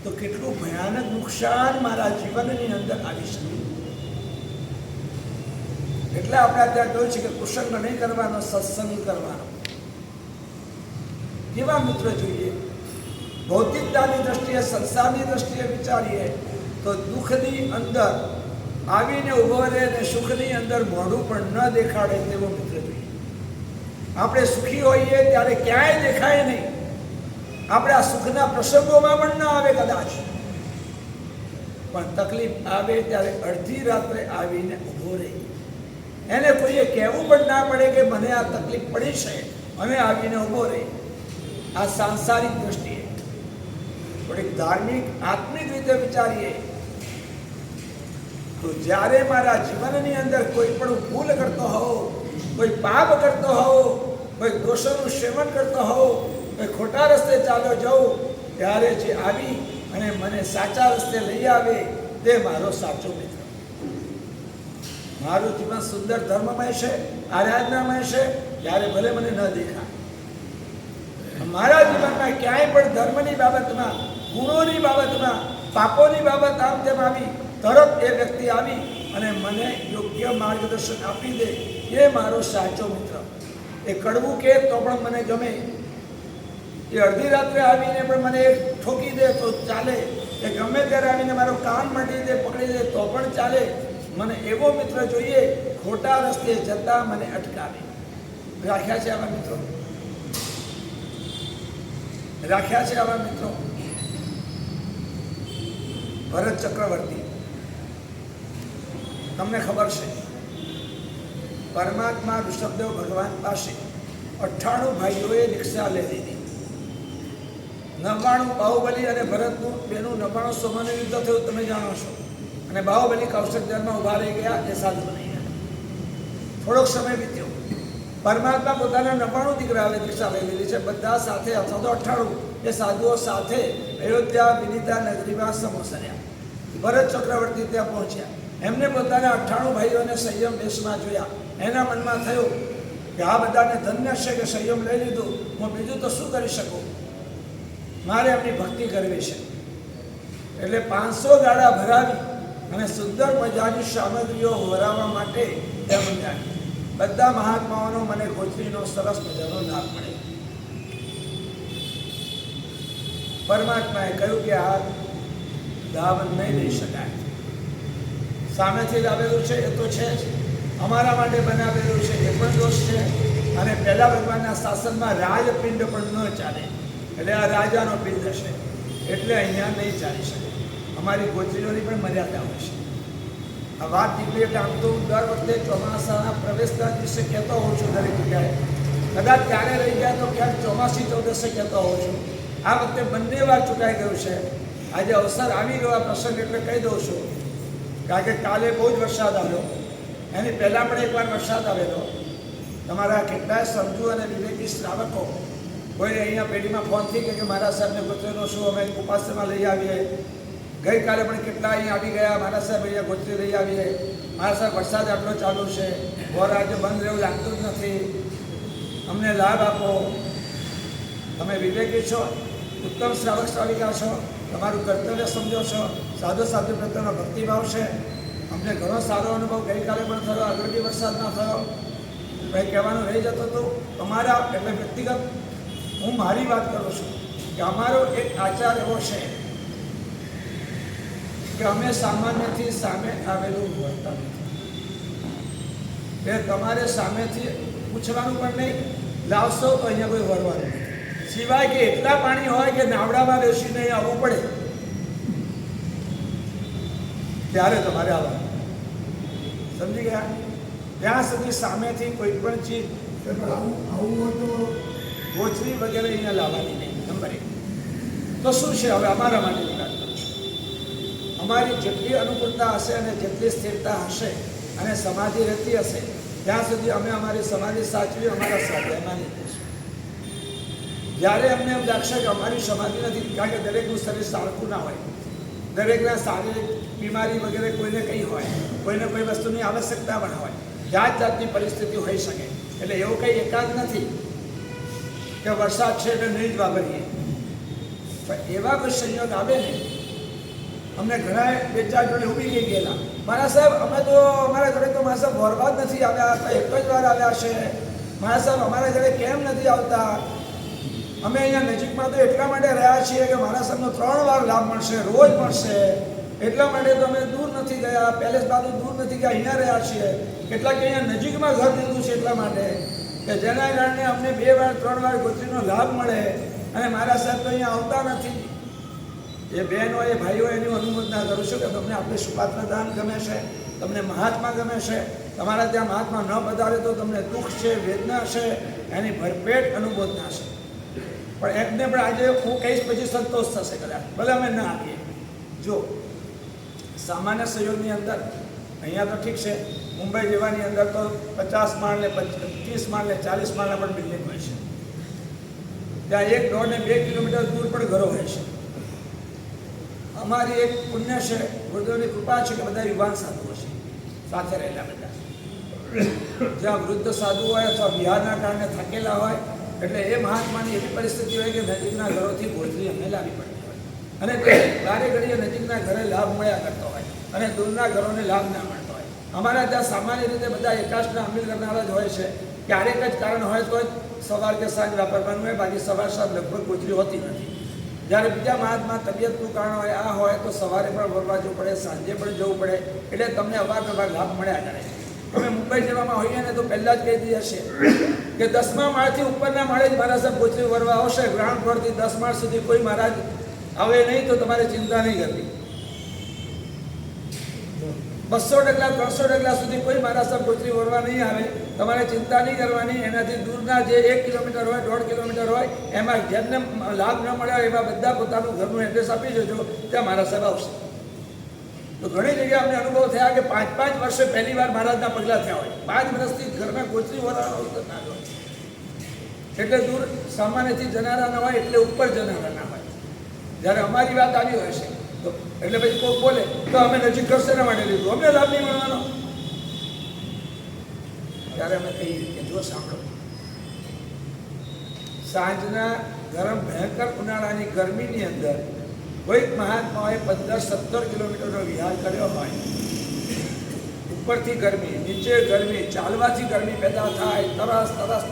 તો કેટલું ભયાનક નુકસાન મારા જીવનની અંદર આવી શકે. એટલે આપણે ત્યાં કહ્યું છે કે કુસંગ નહીં કરવાનો, સત્સંગ કરવાનો. કેવા મિત્ર જોઈએ? ભૌતિકતાની દ્રષ્ટિએ, સંસારની દ્રષ્ટિએ વિચારીએ તો દુઃખની અંદર આવીને ઉભો રહે અને સુખની અંદર મોઢું પણ ન દેખાડે તેવો મિત્ર જોઈએ. આપણે સુખી હોઈએ ત્યારે ક્યાંય દેખાય નહીં. આપણે આ સુખના પ્રસંગોમાં પણ ન આવે કદાચ, પણ તકલીફ આવે ત્યારે અડધી રાત્રે આવીને ઉભો રહે. એને કોઈએ કહેવું પણ ના પડે કે મને આ તકલીફ પડી છે, અને આવીને ઉભો રહે. આ સાંસારિક દ્રષ્ટિએ. થોડીક ધાર્મિક આત્મિક રીતે વિચારીએ તો જ્યારે મારા જીવનની અંદર કોઈ પણ ભૂલ કરતો હોઉં, કોઈ પાપ કરતો હોઉં, કોઈ દોષોનું સેવન કરતો હોઉં, કોઈ ખોટા રસ્તે ચાલ્યો જાઉં, ત્યારે જે આવી અને મને સાચા રસ્તે લઈ આવે તે મારો સાચો મિત્ર. મારું જીવન સુંદર ધર્મમય છે, આરાધનામય છે, ત્યારે ભલે મને ન દેખાય. મારા જીવનમાં ક્યાંય પણ ધર્મની બાબતમાં, ગુણોની બાબતમાં, પાપોની બાબત આમ તેમ આવી, તરત એ વ્યક્તિ આવી અને મને યોગ્ય માર્ગદર્શન આપી દે, એ મારો સાચો મિત્ર. એ કડવું કે તો પણ મને ગમે. એ અડધી રાત્રે આવીને પણ મને ઠોકી દે તો ચાલે. એ ગમે ત્યારે આવીને મારો કાન મટી દે, પકડી દે તો પણ ચાલે. મને એવો મિત્ર જોઈએ, ખોટા રસ્તે જતા મને અટકાવે. રાખ્યા છે આવા મિત્રો? રાખ્યા છે આવા મિત્રો? ભરત ચક્રવર્તી, તમને ખબર છે, પરમાત્મા ઋષભદેવ ભગવાન પાસે 98 ભાઈઓએ દીક્ષા લઈ લીધી. 99 બાહુબલી અને ભરતનું બેનું 99 સોમાનું યુદ્ધ થયું, તમે જાણો છો. અને બાહુબલી કૌશિક જળમાં ઉભા રહી ગયા, એ સાધુ બની ગયા. થોડોક સમય વીત્યો. પરમાત્મા પોતાના 99 દીકરાઓએ દીક્ષા લઈ લીધી છે, બધા સાથે અથવા તો 98 એ સાધુઓ સાથે અયોધ્યા વિનિતા નગરીમાં સમોસર્યા. ભરત ચક્રવર્તી ત્યાં પહોંચ્યા. એમને પોતાના 98 ભાઈઓને સંયમ વેશમાં જોયા. એના મનમાં થયું કે આ બધાને ધન્ય છે કે સંયમ લઈ લીધું, હું બીજું તો શું કરી શકું, મારે એમની ભક્તિ કરવી છે. એટલે 500 ગાડા ભરાવી અને સુંદર મજાની સામગ્રીઓ ભરાવવા માટે ત્યાં મંડ્યા. બધા મહાત્માઓનો મને ગોત્રીનો સરસ મજાનો લાભ મળે. પરમાત્માએ કહ્યું કે આ દાવ નહીં લઈ શકાય. સામેથી લાવેલું છે એ તો છે જ, અમારા માટે બનાવેલું છે એ પણ દોષ છે. અને પહેલા ભગવાનના શાસનમાં રાજપિંડ પણ ન ચાલે, એટલે આ રાજાનો પિંડ છે, એટલે અહીંયા નહીં ચાલી શકે. અમારી ગોત્રીઓની પણ મર્યાદા હોય છે. આ વાત નીકળી એટલે આમ તો દર વખતે ચોમાસાના પ્રવેશના દિવસે કહેતો હોઉં છું દરેક જગ્યાએ. કદાચ ત્યારે રહી ગયા તો ક્યાંક ચોમાસી ચૌદસે કહેતો હોઉં છું. આ વખતે બંને વાર ચૂકાઈ ગયું છે. આજે અવસર આવી ગયો આ પ્રસંગ એટલે કહી દઉં છું. કારણ કે કાલે બહુ જ વરસાદ આવ્યો, એની પહેલાં પણ એકવાર વરસાદ આવેલો. તમારા કેટલાય સમજુ અને વિવેકી શ્રાવકો કોઈ અહીંયા પેઢીમાં ફોનથી કે મારા સાહેબને ગોત્રીનો શું અમે ઉપાસનામાં લઈ આવીએ. ગઈકાલે પણ કેટલા અહીંયા આવી ગયા, મારા સાહેબ અહીંયા ગોત્રી લઈ આવીએ. મારા સાહેબ વરસાદ આટલો ચાલુ છે, બોર આજે બંધ રહેવું લાગતું જ નથી, અમને લાભ આપો. તમે વિવેકી છો, ઉત્તમ શ્રાવક શ્રાવિકા છો, તમારું કર્તવ્ય સમજો છો, સાધુ સાધુ પ્રત્યેનો ભક્તિભાવ છે. અમને ઘણો સારો અનુભવ ગઈકાલે પણ થયો, આગળ બી વરસાદમાં થયો. કંઈ કહેવાનું રહી જતું હતું તમારા, એટલે વ્યક્તિગત હું મારી વાત કરું છું કે અમારો એક આચાર એવો છે કે અમે સામાન્યથી સામે આવેલું વર્તન કે તમારે સામેથી પૂછવાનું પણ નહીં, લાવશો તો અહીંયા કોઈ વરવાનું નથી. સિવાય કે એટલા પાણી હોય કે નાવડામાં બેસીને અહીં આવવું પડે ત્યારે તમારે આવવાનું. સમજી ગયા? ત્યાં સુધી સામેથી કોઈ પણ ચીજ આવું હોય તો ગોચરી વગેરે અહીંયા લાવવાની નહીં. નંબર 1. તો શું છે હવે અમારા માટેની વાત કરું છું. અમારી જેટલી અનુકૂળતા હશે અને જેટલી સ્થિરતા હશે અને સમાધિ રહેતી હશે ત્યાં સુધી અમે અમારી સમાધિ સાચવી અમારા સ્વાધ્યાયમાં લીધીશું. જ્યારે અમને એમ લાગશે કે અમારી સમાધિ નથી, કારણ કે દરેકનું શરીર સારખું ના હોય, દરેકના શારીરિક બીમારી વગેરે કોઈને કંઈ હોય, કોઈને કોઈ વસ્તુની આવશ્યકતા પણ હોય, જાત જાતની પરિસ્થિતિ હોઈ શકે. એટલે એવું કંઈ એકાદ નથી કે વરસાદ છે એટલે નહીં જ વાપરીએ. પણ એવા કોઈ સંયોગ આવે ને, અમને ઘણા 2-4 જોડે ઉભી ગઈ ગયેલા, મારા સાહેબ અમે તો અમારા ઘરે તો મારા સાહેબ વરબાદ નથી આવ્યા, તો એક જ વાર આવ્યા છે. મારા સાહેબ અમારા ઘરે કેમ નથી આવતા? અમે અહીંયા નજીકમાં તો એટલા માટે રહ્યા છીએ કે મારા સાહેબનો 3 વાર લાભ મળશે, રોજ મળશે. એટલા માટે તો અમે દૂર નથી ગયા, પેલેસ બાજુ દૂર નથી ગયા, અહીંયા રહ્યા છીએ. કેટલાક અહીંયા નજીકમાં ઘર લીધું છે એટલા માટે કે જેના કારણે અમને 2 વાર 3 વાર ગોત્રીનો લાભ મળે. અને મારા સાહેબ તો અહીંયા આવતા નથી. એ બહેનો એ ભાઈઓ એની અનુમોદના કરું છું કે તમને આપણે સુપાત્ર દાન ગમે છે, તમને મહાત્મા ગમે છે, તમારા ત્યાં મહાત્મા ન પધારે તો તમને દુઃખ છે, વેદના છે, એની ભરપેટ અનુમોદના છે. પણ એમને પણ આજે હું કહીશ પછી સંતોષ થશે કદાચ, ભલે અમે ના આપીએ. જો સામાન્ય સહયોગની અંદર અહીંયા તો ઠીક છે, મુંબઈ જેવાની અંદર તો 50 માળ ને 30 માળ ને 40 માળના પણ બિલ્ડિંગ હોય છે. ત્યાં 1, 1.5 ને 2 કિલોમીટર દૂર પણ ઘરો હોય છે. અમારી એક પુણ્ય છે, ગુરુદેવની કૃપા છે કે બધા યુવાન સાધુઓ છે સાથે રહેલા બધા. જ્યાં વૃદ્ધ સાધુ હોય અથવા વિહારના કારણે થાકેલા હોય, એટલે એ મહાત્માની એવી પરિસ્થિતિ હોય કે નજીકના ઘરોથી ગોત્રી અમને લાવી પડતી હોય, અને બારે ઘડીએ નજીકના ઘરે લાભ મળ્યા કરતો હોય અને દૂરના ઘરોને લાભ ના મળતો હોય. અમારા ત્યાં સામાન્ય રીતે બધા એકાશના અમીલ કરનારા જ હોય છે. ક્યારેક જ કારણ હોય તો સવાર કે સાંજ વાપરવાનું હોય, બાકી સવાર સાંજ લગભગ ગોત્રી હોતી નથી. જ્યારે બીજા મહાત્મા તબિયતનું કારણ હોય, આ હોય તો સવારે પણ વરવા જવું પડે, સાંજે પણ જવું પડે. એટલે તમને અવારનવાર લાભ મળ્યા કરે. અમે મુંબઈ જવામાં હોઈએ ને તો પહેલાં જ કહી દઈએ છે કે 10મા માળથી ઉપરના માળે જ મારા સાહેબ ગોત્રી વરવા આવશે. ગ્રાઉન્ડ ફ્લોરથી 10 માળ સુધી કોઈ મહારાજ આવે નહીં તો તમારે ચિંતા નહીં કરવી. 200 ડગલા 300 ડગલા સુધી કોઈ મારા સાહેબ ગોત્રી વરવા નહીં આવે, તમારે ચિંતા નહીં કરવાની. એનાથી દૂરના જે 1 કિલોમીટર હોય, 1.5 કિલોમીટર હોય, એમાં જેમને લાભ ન મળ્યા હોય એવા બધા પોતાનું ઘરનું એડ્રેસ આપી દેજો, ત્યાં મારા સાહેબ આવશે. તો ઘણી જગ્યાએ અમને અનુભવ થયા કે 5-5 વર્ષે પહેલી વાર મહારાજના પગલાં થયા હોય. 5 વર્ષથી ઘરમાં ગોત્રી વરવાનો ના હોય, એટલે દૂર સામાન્યથી જનારા ના હોય, એટલે ઉપર જનારા ના હોય. જ્યારે અમારી વાત આવી હોય છે તો એટલે પછી કોઈ બોલે તો અમે નજીક કરશે ના માટે લીધું, અમને લાભ નહીં મળવાનો. ત્યારે અમે કહીએ કે જો સાંભળો, સાંજના ગરમ ભયંકર ઉનાળાની ગરમીની અંદર કોઈક મહાત્માઓએ 15-17 કિલોમીટરનો વિહાર કર્યો હોય, ઉપરથી ગરમી, નીચે ગરમી, ચાલવાથી ગરમી પેદા થાય,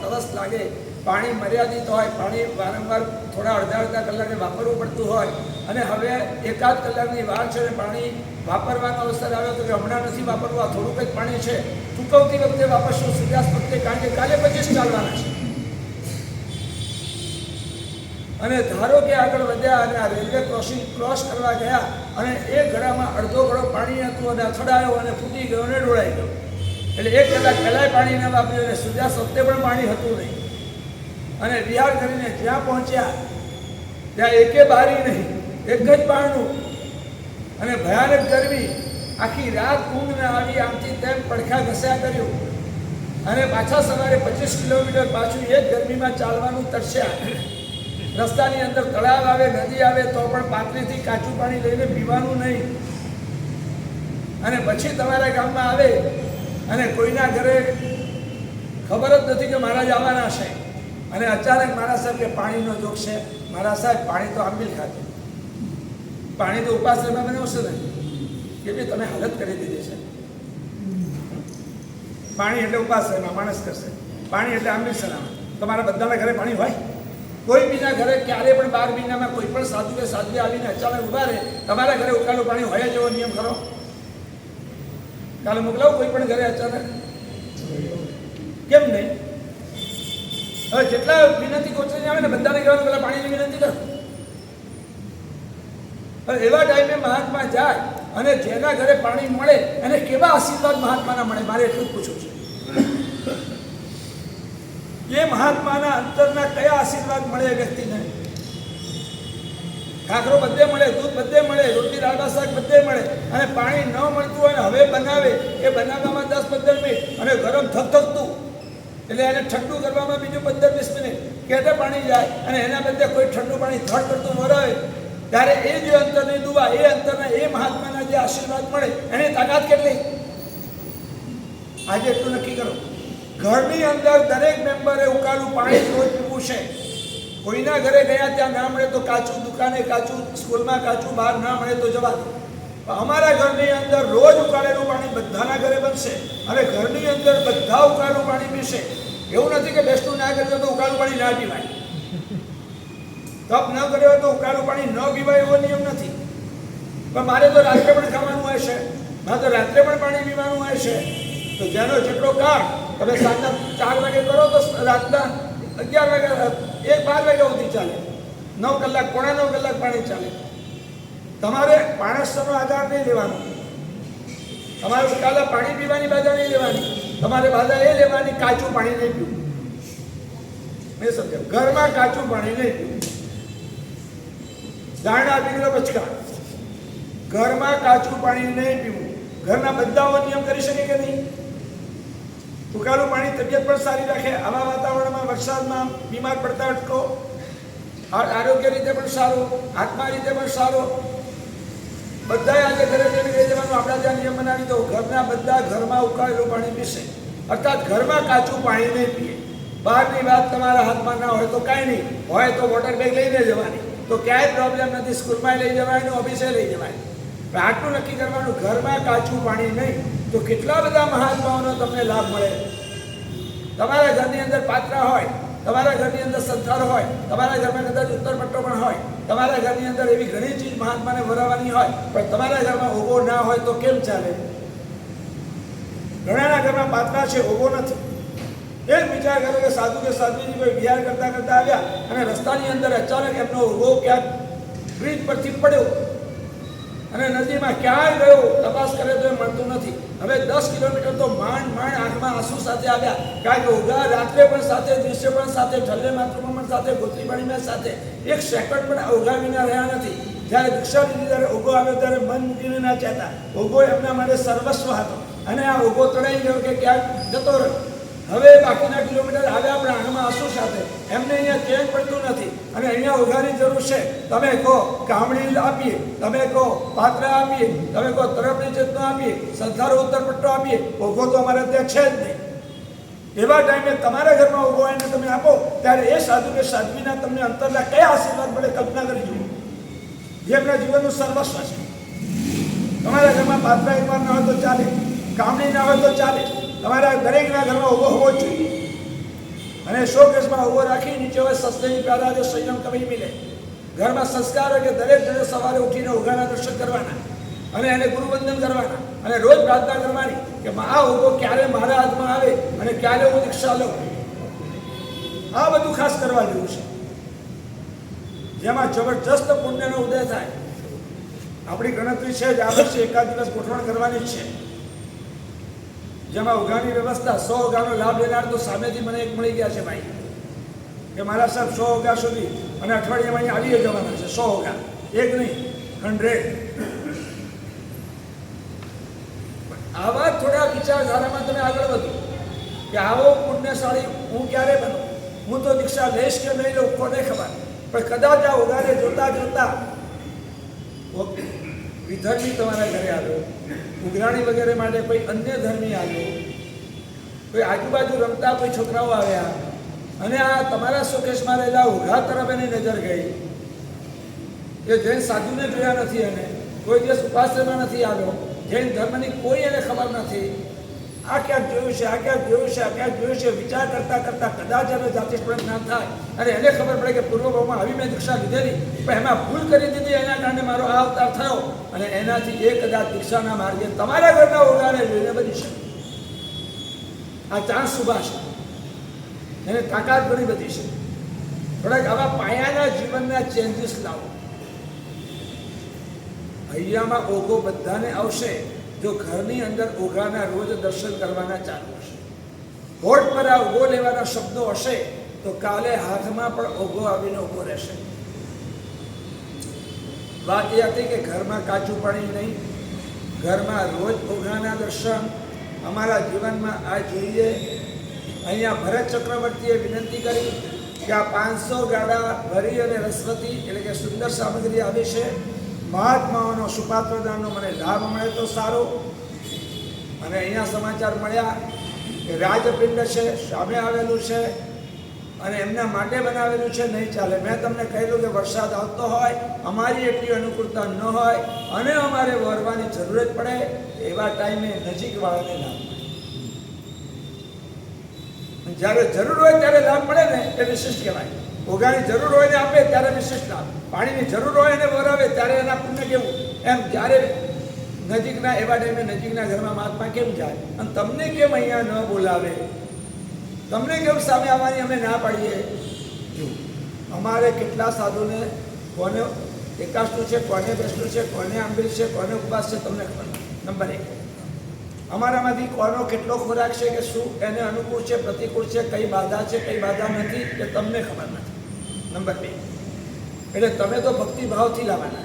તરસ લાગે, પાણી મર્યાદિત હોય, પાણી વારંવાર થોડા અડધા કલાકે વાપરવું પડતું હોય, અને હવે 1-8 કલાકની વાર છે ને પાણી વાપરવાનો અવસર આવ્યો તો કે હમણાં નથી વાપરવું, આ થોડુંક જ પાણી છે, ચૂકવતી વખતે વાપરશું, સૂર્યાસ્ત વખતે, કારણ કે કાલે 25 ચાલવાના છે. અને ધારો કે આગળ વધ્યા અને આ રેલવે ક્રોસ કરવા ગયા અને એક ઘડામાં અડધો ઘડો પાણી હતું અને અથડાયો અને ફૂટી ગયો અને ડોળાઈ ગયો. એટલે 1 કલાક પહેલાંય પાણી ન વાપર્યું અને સૂર્યાસ્ત વખતે પણ પાણી હતું નહીં. અને વિહાર કરીને જ્યાં પહોંચ્યા ત્યાં એકે બારી નહીં, એક જ પારણું અને ભયાનક ગરમી. આખી રાત ઊંઘ ન આવી, આમથી તેમ પડખા ઘસ્યા કર્યું અને પાછા સવારે 25 કિલોમીટર પાછું એ જ ગરમીમાં ચાલવાનું તરસ્યા. રસ્તાની અંદર તળાવ આવે, નદી આવે તો પણ પાતળીથી કાચું પાણી લઈને પીવાનું નહીં. અને પછી તમારા ગામમાં આવે અને કોઈના ઘરે ખબર જ નથી કે મહારાજ આવવાના છે, અને અચાનક મારા સાહેબ કે પાણીનો જોગ છે. મારા સાહેબ પાણી તો આંબીલ ખાતે, પાણી તો ઉપાશ્રયમાં બનાવશે ને, કે ભાઈ તમે હાલત કરી દીધી છે. પાણી એટલે ઉપાશ્રયમાં માણસ કરશે, પાણી એટલે આંબીલ સરામાં. તમારા બધાના ઘરે પાણી હોય? કોઈ બીજા ઘરે ક્યારે પણ 12 મહિનામાં કોઈ પણ સાધુ કે સાધ્વી આવીને અચાનક ઉભા રહે, તમારા ઘરે ઉકાળેલું પાણી હોય જેવો નિયમ ખરો? કાલે મોકલાવો કોઈ પણ ઘરે અચાનક? કેમ નહીં? હવે જેટલા વિનંતી કોચરી આવે ને બધાને કહેવાનું પેલા પાણીની વિનંતી કરો. હવે એવા ટાઈમે મહાત્મા જાય અને જેના ઘરે પાણી મળે એને કેવા આશીર્વાદ મહાત્માના મળે, મારે એટલું જ પૂછવું છે. એ મહાત્માના અંતરના કયા આશીર્વાદ મળે એ વ્યક્તિને? ખાખરો બધે મળે, દૂધ બધે મળે, રોટલી દાળ ભાત શાક બધે મળે, અને પાણી ન મળતું હોય હવે બનાવે, એ બનાવવામાં 10-15 મિનિટ અને ગરમ ધગધગતું, એટલે એને ઠંડુ કરવામાં બીજું 15-20 મિનિટ કેટલે પાણી જાય, અને એના બદલે કોઈ ઠંડુ પાણી ધડ કરતું મરાવે, ત્યારે એ જે અંતરની દુઆ, એ અંતરના એ મહાત્માના જે આશીર્વાદ મળે એની તાકાત કેટલી? આજે એટલું નક્કી કરો. ઘરની અંદર દરેક મેમ્બરે ઉકાળું પાણી રોજ પીવું છે. કોઈના ઘરે ગયા ત્યાં ના મળે તો કાચું, દુકાને કાચું, સ્કૂલમાં કાચું, બહાર ના મળે તો જવા દો. અમારા ઘરની અંદર રોજ ઉકાળેલું પાણી બધાના ઘરે બનશે અને ઘરની અંદર બધા ઉકાળેલું પાણી પીશે. એવું નથી કે બેસ્ટું ના કર્યું તો ઉકાળું પાણી ના પીવાય, તપ ન કર્યો તો ઉકાળું પાણી ન પીવાય એવો નિયમ નથી. પણ મારે તો રાત્રે પણ ખાવાનું હોય છે, મારે તો રાત્રે પણ પાણી પીવાનું હોય છે. તો જેનો જેટલો કામ તમે સાંજના 4 વાગે કરો તો રાતના 11 વાગ્યા 12 વાગ્યા સુધી ચાલે, 9 કલાક, પોણા 9 કલાક પાણી ચાલે. તમારે માણસનો આધાર નહીં લેવાનો, તમારે ઉકાળા પાણી પીવાની બાધા નહીં લેવાની, તમારે બાધા એ લેવાની કાચું પાણી નહીં પીવું. મેં સમજાવ્યું, ઘરમાં કાચું પાણી નહીં પીવું. દાણા બીગડો બચકા, ઘરમાં કાચું પાણી નહીં પીવું. ઘરના બધાઓ નિયમ કરી શકે કે નહીં? ઉકાળું પાણી તબિયત પણ સારી રાખે, આવા વાતાવરણમાં વરસાદમાં બીમાર પડતા અટકો, આરોગ્ય રીતે પણ સારું, આત્મા રીતે પણ સારું. બધાએ આજે ઘરે જઈને કહી દેવાનું આપણા ત્યાં નિયમ બનાવી દો, ઘરના બધા ઘરમાં ઉકાળેલું પાણી પીશે, અર્થાત ઘરમાં કાચું પાણી નહીં પીએ. બહારની વાત તમારા હાથમાં ના હોય તો કાંઈ નહીં, હોય તો વોટર બેગ લઈને જવાની, તો ક્યાંય પ્રોબ્લેમ નથી. સ્કૂલમાં લઈ જવાય, ઓફિસે લઈ જવાય. આટલું નક્કી કરવાનું, ઘરમાં કાચું પાણી નહીં. તો કેટલા બધા મહાત્માઓનો તમને લાભ મળે. તમારા ઘરની અંદર પાત્રા હોય, તમારા ઘરની અંદર સંથાર હોય, તમારા ઘરમાં કદાચ ઉત્તરપટ્ટો પણ હોય, તમારા ઘરની અંદર એવી ઘણી ચીજ મહાત્માને વરાવવાની હોય, પણ તમારા ઘરમાં ઓગો ના હોય તો કેમ ચાલે? ઘણાના ઘરમાં પાત્રા છે, ઓગો નથી. એક વિચાર કરો કે સાધુ કે સાધ્વીજી કોઈ વિહાર કરતા કરતા આવ્યા અને રસ્તાની અંદર અચાનક એમનો ઓગો ક્યાંક બ્રિજ પરથી પડ્યો અને નદીમાં ક્યાંય ગયો, તપાસ કરે તો એ મળતું નથી. હવે 10 કિલોમીટર તો માંડ આંખમાં આંસુ સાથે આવ્યા, કારણ કે ઉગા રાત્રે પણ સાથે, દિવસે પણ સાથે, ઠલ્લે માતૃમાં પણ સાથે, ગોત્રી પાણીમાં સાથે, એક સેકન્ડ પણ ઉગા વિના રહ્યા નથી. જ્યારે દીક્ષા લીધી ત્યારે ઓગો આવ્યો ત્યારે મન મૂકીને ના ચાહતા. ઓગો એમના માટે સર્વસ્વ હતો અને આ ઓગો તણાઈ ગયો કે ક્યાંક જતો રહ્યો. હવે બાકીના કિલોમીટર આવ્યા પણ આંખમાં આંસુ સાથે, એમને અહીંયા ચેન પડતું નથી અને અહીંયા ઉઘાની જરૂર છે. તમે કહો કામણી આપીએ, તમે કહો પાત્રા આપીએ, તમે કહો તરફની ચેતના આપીએ, સંસારો ઉત્તરપટ્ટો આપીએ, ઓઘો તો અમારે ત્યાં છે જ નહીં. એવા ટાઈમે તમારા ઘરમાં ઓઘો એને તમે આપો ત્યારે એ સાધુ કે સાધ્વીના તમને અંતરના કયા આશીર્વાદ મળે કલ્પના કરી જુઓ, જે એમના જીવનનું સર્વસ્વ છે. તમારા ઘરમાં પાત્રા એકવાર ના હોય તો ચાલે, કામણી ના હોય તો ચાલે, તમારા દરેકના ઘરમાં ઉભો હોવો જ જોઈએ. અને શોકેસમાં ઉભો રાખી નીચે હોય સસ્તેની પ્યાદા જો સંયમ કમી મિલે. ઘરમાં સંસ્કાર હોય કે દરેક જણે સવારે ઉઠીને ઉઘાના દર્શન કરવાના અને એને ગુરુવંદન કરવાના અને રોજ પ્રાર્થના કરવાની કે આ ઉભો ક્યારે મારા હાથમાં આવે અને ક્યારે હું દીક્ષા લઉં. આ બધું ખાસ કરવા જેવું છે, જેમાં જબરજસ્ત પુણ્યનો ઉદય થાય. આપણી ગણતરી છે જ, આ વર્ષે એકાદ દિવસ ગોઠવણ કરવાની જ છે, જેમાં ઉઘાની વ્યવસ્થા 100 ઉઘાનો લાભ લેનાર તો સામેથી મને એક મળી ગયા છે ભાઈ કે મારા સાહેબ 100 ઉઘા સુધી અને અઠવાડિયામાં અહીં આવી જવાના છે. 100 ઉઘા, એક નહીં 100. આવા થોડા વિચારધારામાં તમે આગળ વધો કે આવો પુણ્યશાળી હું ક્યારે બનું, હું તો દીક્ષા લઈશ કે નહીં લઉં કોને ખબર, પણ કદાચ આ ઉઘાને જોતા જોતા વિધર્મી તમારા ઘરે આવ્યો, ઉઘરાણી વગેરે માટે કોઈ અન્ય ધર્મી આવ્યો, કોઈ આજુબાજુ રમતા કોઈ છોકરાઓ આવ્યા, અને આ તમારા શોકેશમાં રહેલા ઉઘા તરફ એની નજર ગઈ કે જૈન સાધુને જોયા નથી, એને કોઈ દિવસ ઉપાસનામાં નથી આવ્યો, જૈન ધર્મની કોઈ એને ખબર નથી, આ ક્યાંક જોયું છે, આ ક્યાંક જોયું છે, આ ક્યાંક જોયું છે, વિચાર કરતા કરતા કદાચ એને જાતિસ્પદ જ્ઞાન થાય અને એને ખબર પડે કે પૂર્વભાવમાં આવી મેં દીક્ષા લીધેલી પણ એમાં ભૂલ કરી દીધી, એના કારણે મારો આ અવતાર થયો અને એનાથી એ કદાચ દીક્ષાના માર્ગે તમારા ઘરના ઓગાને જોઈને બની શકે. આ ચાન્સ ઉભા છે, એને તાકાત ઘણી બધી છે. થોડાક આવા પાયાના જીવનના ચેન્જીસ લાવો. અહીંયામાં ઓઘો બધાને આવશે જો ઘરની અંદર ઓઘાના રોજ દર્શન કરવાના ચાલુ હશે. હોઠ પર આ ઓઘો લેવાના શબ્દો હશે તો કાલે હાથમાં પણ ઓઘો આવીને ઊભો રહેશે. વાત એ હતી કે ઘરમાં કાચું પાણી નહીં, ઘરમાં રોજ ઓઘાના દર્શન અમારા જીવનમાં આ જોઈએ. અહીંયા ભરત ચક્રવર્તીએ વિનંતી કરી કે આ 500 ગાડા ભરી અને રસવતી એટલે કે સુંદર સામગ્રી આવી છે, મહાત્માઓનો સુપાત્રદાનનો મને લાભ મળે તો સારો. અને અહીંયા સમાચાર મળ્યા કે રાજપિંડ છે, સામે આવેલું છે અને એમના માટે બનાવેલું છે, નહીં ચાલે. મેં તમને કહેલું કે વરસાદ આવતો હોય, અમારી એટલી અનુકૂળતા ન હોય અને અમારે વરવાની જરૂરત પડે એવા ટાઈમે નજીકવાળાને લાભ મળે. જ્યારે જરૂર હોય ત્યારે લાભ મળે ને એ વિશિષ્ટ કહેવાય. ઓઘાની જરૂર હોય ને આપે ત્યારે વિશિષ્ટ લાભ, પાણીની જરૂર હોય ને વરાવે ત્યારે એના પુણ્ય કેવું. એમ જ્યારે નજીકના એવા ટાઈમે નજીકના ઘરમાં મહાત્મા કેમ જાય અને તમને કેમ અહીંયા ન બોલાવે, તમને કેમ સામે આવવાની અમે ના પાડીએ. જો અમારે કેટલા સાધુને કોને એકાશનું છે, કોને બેસનું છે, કોને આંબીલ છે, કોને ઉપવાસ છે તમને ખબર નથી. નંબર 1, અમારામાંથી કોનો કેટલો ખોરાક છે કે શું એને અનુકૂળ છે, પ્રતિકૂળ છે, કઈ બાધા છે, કઈ બાધા નથી એ તમને ખબર નથી. નંબર 2, એટલે તમે તો ભક્તિભાવથી લાવવાના.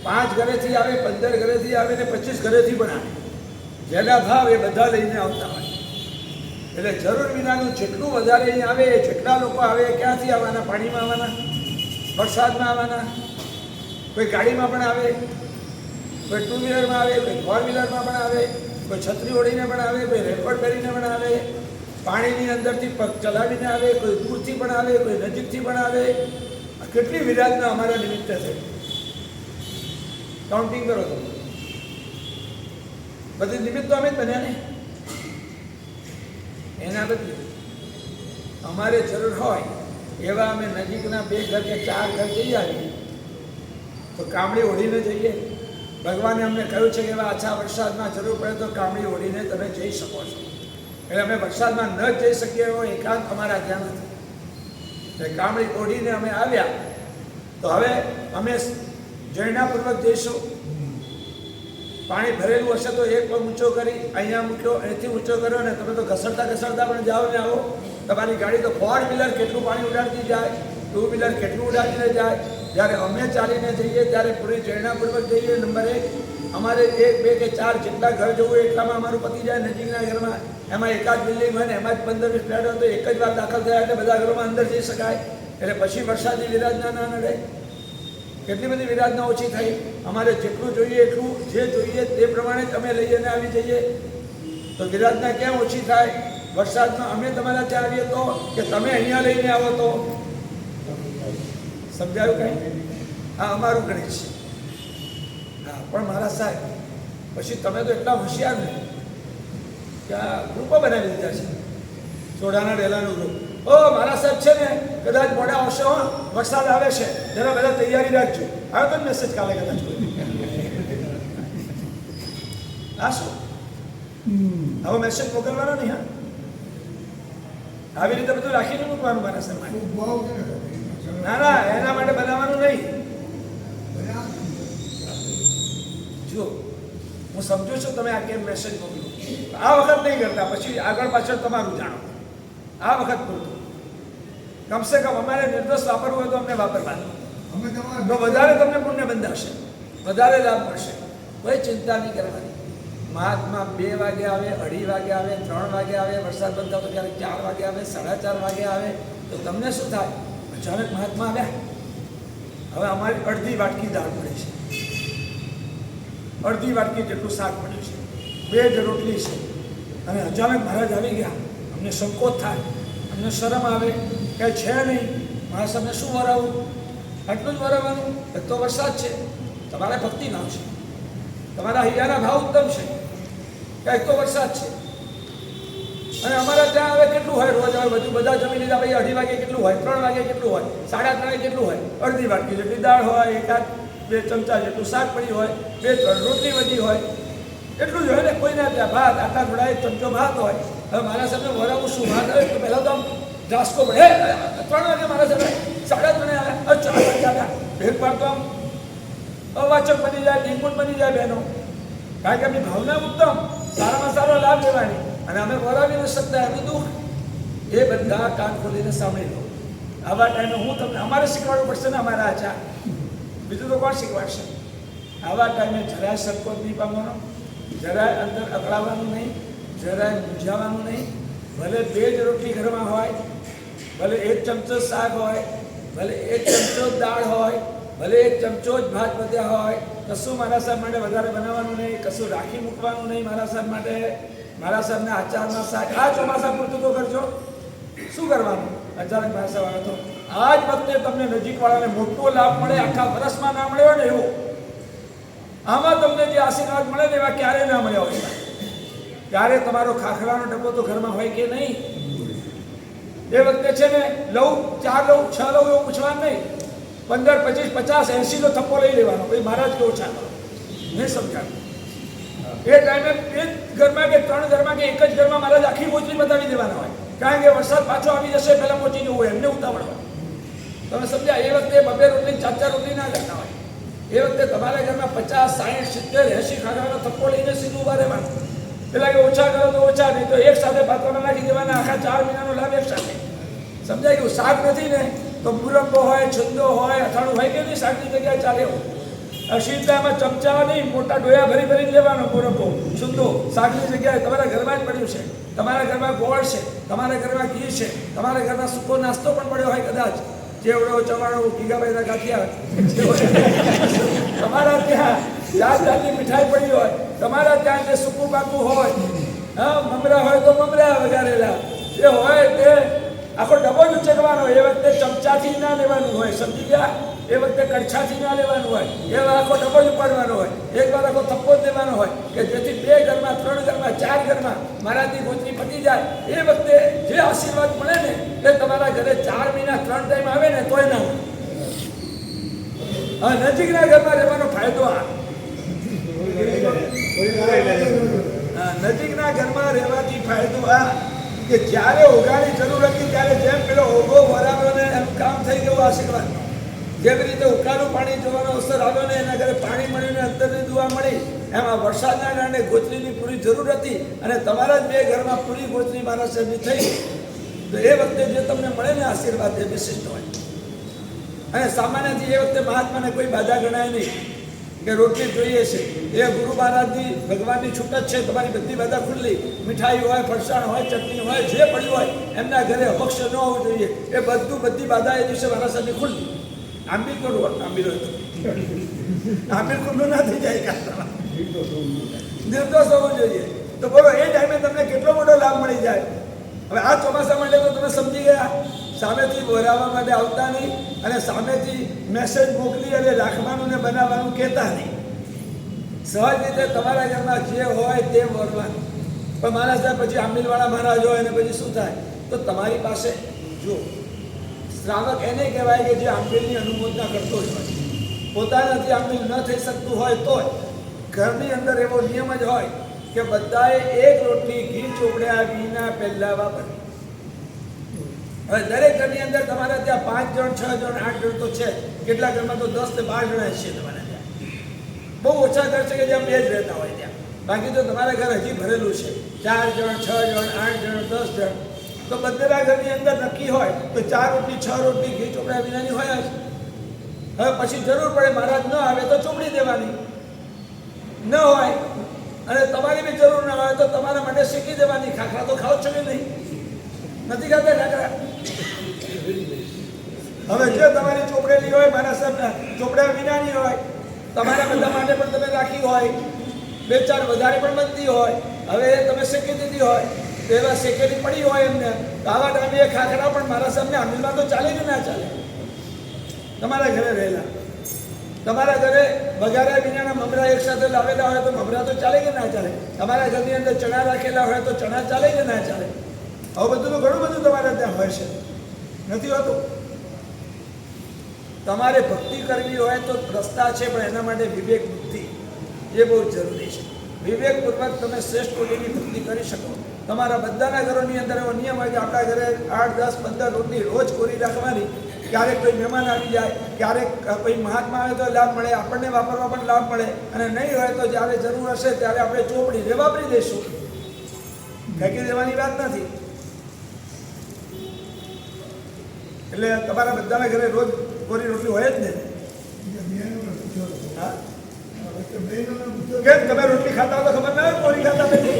5 ઘરેથી આવે, 15 ઘરેથી આવે ને 25 ઘરેથી પણ આવે, જેના ભાવ એ બધા લઈને આવતા હોય. એટલે જરૂર વિનાનું જેટલું વધારે અહીં આવે, જેટલા લોકો આવે, ક્યાંથી આવવાના? પાણીમાં આવવાના, વરસાદમાં આવવાના, કોઈ ગાડીમાં પણ આવે, કોઈ 2 વ્હીલરમાં આવે, કોઈ 4 વ્હીલરમાં પણ આવે, કોઈ છત્રી ઓઢીને પણ આવે, કોઈ રેનકોટ પહેરીને પણ આવે, પાણીની અંદરથી પગ ચલાવીને આવે, કોઈ દૂરથી પણ આવે, કોઈ નજીકથી પણ આવે. કેટલી વિરાધના અમારા નિમિત્તે છે, કાઉન્ટિંગ કરો તો. બધી નિમિત્ત તો અમે જ બન્યા ને. એના બદલે અમારે જરૂર હોય એવા અમે નજીકના 2 ઘર કે 4 ઘર જઈ આવીએ તો કામળી ઓઢીને જઈએ. ભગવાને અમને કહ્યું છે કે એવા આછા વરસાદમાં જરૂર પડે તો કામળી ઓઢીને તમે જઈ શકો છો. એટલે અમે વરસાદમાં ન જઈ શકીએ એવો એકાંત અમારા ધ્યાન નથી. એટલે કામળી ઓઢીને અમે આવ્યા તો હવે અમે જૈનાપૂર્વક જઈશું. પાણી ભરેલું હશે તો એક પગ ઊંચો કરી અહીંયા મૂક્યો, અહીંથી ઊંચો કર્યો ને તમે તો ઘસરતા ઘસરતા પણ જાઓ ને આવો. તમારી ગાડી તો 4 વ્હીલર કેટલું પાણી ઉડાડતી જાય, 2 વ્હીલર કેટલું ઉડાડીને જાય. જ્યારે અમે ચાલીને જઈએ ત્યારે પૂરી જૈનાપૂર્વક જઈએ. નંબર 1, અમારે 1, 2 કે 4 જેટલા ઘર જવું એટલામાં અમારું પતી જાય. નજીકના ઘરમાં એમાં એકાદ બિલ્ડિંગ હોય ને એમાં જ 15-20 ફ્લેટ હોય તો એક જ વાર દાખલ થયા એટલે બધા ઘરોમાં અંદર જઈ શકાય. એટલે પછી વરસાદની વિરાધના ના નડે. કેટલી બધી વિરાધના ઓછી થઈ. અમારે જેટલું જોઈએ એટલું જે જોઈએ તે પ્રમાણે જ અમે લઈને આવી જઈએ તો વિરાધના કેમ ઓછી થાય? વરસાદમાં અમે તમારા ત્યાં આવીએ તો કે તમે અહીંયા લઈને આવો તો સમજાયું કંઈ? આ અમારું ગણિત છે. હા, પણ મારા સાહેબ પછી તમે તો એટલા હોશિયાર ને કે આ ગ્રુપો બનાવી દીધા છે, સોડાના ડેલાનું ગ્રુપ. ઓ મારા સાહેબ છે ને કદાચ મોડા આવશે, હો વરસાદ આવે છે, જરા બધા તૈયારી રાખજો. આવ્યો તો મેસેજ કાલે કદાચ. આ શું આવો મેસેજ મોકલવાનો નહીં. હા, આવી રીતે બધું રાખીને મૂકવાનું મારા સાહેબ. ના ના, એના માટે બનાવવાનું નહીં. જો હું સમજુ છું તમે આ કેમ મેસેજ મોકલો. આ વખત નહીં કરતા, પછી આગળ પાછળ તમારું જાણો. આ વખત પૂરતું કમસે કમ અમારે નિર્દોષ વાપરવું હોય તો અમને વાપરવાનું, તો વધારે તમને પુણ્ય બંધાશે, વધારે લાભ મળશે. કોઈ ચિંતા નહીં કરવાની. મહાત્મા 2 વાગે આવે, 2:30 વાગે આવે, 3 વાગે આવે, વરસાદ બંધ થતો ક્યારેક 4 વાગે આવે, 4:30 વાગે આવે તો તમને શું થાય? અચાનક મહાત્મા આવ્યા. હવે અમારી અડધી વાટકી દાળ પડી છે, અડધી વાટકી જેટલું શાક પડ્યું છે, 2 જ રોટલી છે અને અચાનક મહારાજ આવી ગયા. અમને સંકોચ થાય. અમને શરમ આવે કે છે નહીં, મારા સામે શું વરાવું, આટલું જ વરાવવાનું. એક તો વરસાદ છે, તમારા ભક્તિ નામ છે, તમારા હૈયાના ભાવ ઉત્તમ છે, કે એક તો વરસાદ છે. અને અમારા ત્યાં હવે કેટલું હોય, રોજ હવે બધું બધા જમી લીધા ભાઈ 2:30 વાગે કેટલું હોય, 3 વાગે કેટલું હોય, 3:30 કેટલું હોય, અડધી વાટકી જેટલી દાળ હોય, એકાદ 2 ચમચા જેટલું શાક પડી હોય, 2-3 રોટલી વધી હોય, એટલું જ હોય ને. કોઈના ત્યાં ભાત આટલા થોડા 1 ચમચો ભાત હોય. હવે મારા સામે વરાવું શું ભાત આવે તો પહેલાં તો આમ ઘાસકો પડે. 3 વાગે મારા સામે 3:30 આવે, 4 વાગે આવ્યા, ફેરફાર તો આમ અવાચક બની જાય, નિર્ગુણ બની જાય બહેનો. કારણ કે આપણી ભાવના ઉત્તમ, સારામાં સારો લાભ લેવાની, અને અમે વરાવી ન શકતા એનું દુઃખ. એ બધા કાન ખોલીને સાંભળી લો. આવા ટાઈમે હું તમને અમારે શીખવાડવું પડશે ને, અમારા આચાર, બીજું તો કોણ શીખવાડશે? આવા ટાઈમે જરાય સંકોચ નહીં પામવાનો, જરાય અંદર અકળાવવાનું નહીં, જરાય મૂંઝાવાનું નહીં. ભલે 2 જ રોટલી ઘરમાં હોય, ભલે 1 ચમચો શાક હોય, ભલે 1 ચમચો દાળ હોય, ભલે 1 ચમચો જ ભાત વધ્યા હોય, કશું મારા સાહેબ માટે વધારે બનાવવાનું નહીં, કશું રાખી મૂકવાનું નહીં મારા સાહેબ માટે. મારા સાહેબને આચારમાં શાક આ ચોમાસા પૂરતું તો કરજો. શું કરવાનું? અચાનક મારા સાહેબ આવે તો આ જ વખતે તમને નજીકવાળાને મોટો લાભ મળે, આખા વર્ષમાં ના મળ્યો ને એવો. આમાં તમને જે આશીર્વાદ મળે ને એવા ક્યારેય ના મળ્યા હોય. ત્યારે તમારો ખાખરાનો ડબ્બો તો ઘરમાં હોય કે નહીં? એ વખતે છે ને લઉં 4 લઉં 6 લઉં એવું પૂછવાનું નહીં. 15, 25, 50, 80 નો થપ્પો લઈ લેવાનો. ભાઈ મારા જ કેવો ઓછા કરો નહીં સમજાવું. એ ટાઈમે 2 ઘરમાં કે 3 ઘરમાં કે 1 જ ઘરમાં મારા જ આખી ગોચરી બતાવી દેવાના હોય. કારણ કે વરસાદ પાછો આવી જશે, પહેલાં પહોંચી જવું હોય, એમને ઉતાવળ હોય. તમે સમજ્યા? એ વખતે 2 રોટલી 4 રોટલી ના કરતા હોય. એ વખતે તમારા ઘરમાં 50, 60, 70, 80 ખાખરાનો થપ્પો લઈને સીધું ઉભા રહેવાનું. પેલા કે ઓછા કરો તો ઓછા, નહીં તો એક સાથે પાત્રમાં નાખી દેવાના. આખા 4 મહિનાનો લાભ એક સાથે. સમજાય ગયું? શાક નથી ને તો મુરબ્બો હોય, છુંદો હોય, અથાણું હોય કે નહીં, શાકની જગ્યાએ ચાલે. શીતળામાં ચમચા નહીં, મોટા ડોયા ભરી ભરી લેવાનો મુરબ્બો, છુંદો શાકની જગ્યાએ. તમારા ઘરમાં જ પડ્યું છે, તમારા ઘરમાં ગોળ છે, તમારા ઘરમાં ઘી છે, તમારા ઘરમાં સૂકો નાસ્તો પણ પડ્યો હોય કદાચ, ચેવડો, ચવાણો, ગીગાભાઈના ગાંઠિયા, તમારા ત્યાં જાત જાતની મીઠાઈ પડી હોય, તમારા ત્યાં જે સૂકું પાકું હોય, હા, મમરા હોય તો મમરા વગાડેલા જે હોય તે આખો ડબ્બો જ ઉચકવાનો. એ વખતે ચમચાથી ના લેવાનું હોય, સમજી ગયા? એ વખતે કડછાથી ના લેવાનું હોય, એવા આખો ડબ્બો જ ઉપાડવાનો હોય. એકવાર આખો થપ્પો જ લેવાનો હોય કે જેથી 2 ઘરમાં, 3 ઘરમાં, 4 ઘરમાં મારાથી ગોચરી પતી જાય. એ વખતે જે આશીર્વાદ મળે ને એ તમારા ઘરે 4 મહિના 3 ટાઈમ આવે ને તોય ના હોય. હા, નજીકના ઘરમાં રહેવાનો ફાયદો આ. નજીકના ઘરમાં રહેવાથી ફાયદો આ કે જ્યારે ઓગાની જરૂર હતી ત્યારે જેમ પેલો ઓગો વરાવ્યો ને એમ કામ થઈ ગયું આશીર્વાદ. જેવી રીતે ઉકાળું પાણી જોવાનો અવસર આવ્યો ને એના ઘરે પાણી મળ્યું ને અંતરની દુઆ મળી, એમાં વરસાદના કારણે ગોચરીની પૂરી જરૂર હતી અને તમારા જ 2 ઘરમાં પૂરી ગોચરી મારા સાહેબની થઈ. તો એ વખતે જે તમને મળે ને આશીર્વાદ એ વિશિષ્ટ હોય. અને સામાન્યથી એ વખતે મહાત્માને કોઈ બાધા ગણાય નહીં કે રોટલી જોઈએ છે. એ ગુરુ મહારાજની ભગવાનની છૂટ જ છે. તમારી બધી બાધા ખુલ્લી, મીઠાઈ હોય, ફરસાણ હોય, ચટણી હોય, જે પડ્યું હોય એમના ઘરે અપક્ષ ન હોવું જોઈએ. એ બધી બાધા એ દિવસે મારા સાહેબની ખુલ્લી. આંબી કરું આંબી હોય તો આંબી ખુલ્લું ના થઈ જાય. નિર્દોષ હોવું જોઈએ. તો બોલો એ ટાઈમે તમને કેટલો મોટો લાભ મળી જાય. હવે આ ચોમાસા માટે તો તમે સમજી ગયા. સામેથી બોલાવવા માટે આવતા નહીં અને સામેથી મેસેજ મોકલી અને રાખવાનું ને બનાવવાનું કહેતા નહીં. સહજ રીતે તમારા ઘરમાં જે હોય તે બોલવાનું. પણ મારા સાહેબ પછી આંબીલવાળા મહારાજ હોય અને પછી શું થાય? તો તમારી પાસે જો શ્રાવક એને કહેવાય કે જે આંબીલની અનુમોદના કરતો જ હોય. પોતાનાથી આંબીલ ન થઈ શકતું હોય તો ઘરની અંદર એવો નિયમ જ હોય કે બધાએ 1 રોટલી ઘી ચોપડ્યા વિના પહેલા વાપરવી. હવે દરેક ઘરની અંદર તમારા ત્યાં 5 જણ, 6 જણ, 8 જણ તો છે. કેટલા ઘરમાં તો 10 ને 12 જણા છે તમારા ત્યાં. બહુ ઓછા ઘર છે કે જ્યાં 2 જ રહેતા હોય ત્યાં. બાકી તો તમારા ઘર હજી ભરેલું છે. 4 જણ, 6 જણ, 8 જણ, 10 જણ. તો બધા ઘરની અંદર નક્કી હોય તો 4 રોટલી 6 રોટલી ઘી ચોપડ્યા વિનાની હોય જ. હવે પછી જરૂર પડે મહારાજ ન આવે તો ચોપડી દેવાની, ન હોય અને તમારી બી જરૂર ના હોય તો તમારા માટે શીખી દેવાની. ખાખરા તો ખાવ છો કે નહીં? નથી ખાતા ખાખરા? હવે જે તમારી ચોપડેલી હોય મારા સાહેબ ચોપડ્યા વિનાની હોય, તમારા બધા માટે પણ તમે રાખી હોય, 2-4 વધારે પણ બનતી હોય, હવે તમે શીખી દીધી હોય તો એવા શેકેલી પડી હોય એમને તો આવા ટાઈમે એ ખાખરા પણ મારા સામે આંબીમાં તો ચાલે કે ના ચાલે? તમારા ઘરે રહેલા, તમારા ઘરે વઘાર્યા વિનાના મમરા એક સાથે લાવેલા હોય તો મમરા તો ચાલે કે ના ચાલે? તમારા ઘરની અંદર ચણા રાખેલા હોય તો ચણા ચાલે કે ના ચાલે? આવું બધું તો ઘણું બધું તમારે ત્યાં હોય છે, નથી હોતું? તમારે ભક્તિ કરવી હોય તો રસ્તા છે, પણ એના માટે વિવેક બુદ્ધિ એ બહુ જરૂરી છે. વિવેકપૂર્વક તમે શ્રેષ્ઠ કોટીની ભક્તિ કરી શકો. તમારા બધાના ઘરોની અંદર એવો નિયમ હોય કે આપણા ઘરે 8, 10, 15 રોટલી રોજ કોરી રાખવાની. ક્યારેક કોઈ મહેમાન આવી જાય, ક્યારેક કોઈ મહાત્મા આવે તો લાભ મળે, આપણને વાપરવા પણ લાભ મળે, અને નહીં હોય તો જ્યારે જરૂર હશે ત્યારે આપણે ચોપડી વાપરી દઈશું. ફેંકી દેવાની વાત નથી. એટલે તમારા બધાના ઘરે રોજ કોરી રોટલી હોય જ ને? હા, કેમ તમે રોટલી ખાતા હો તો ખબર ના હોય કોરી ખાતા નથી?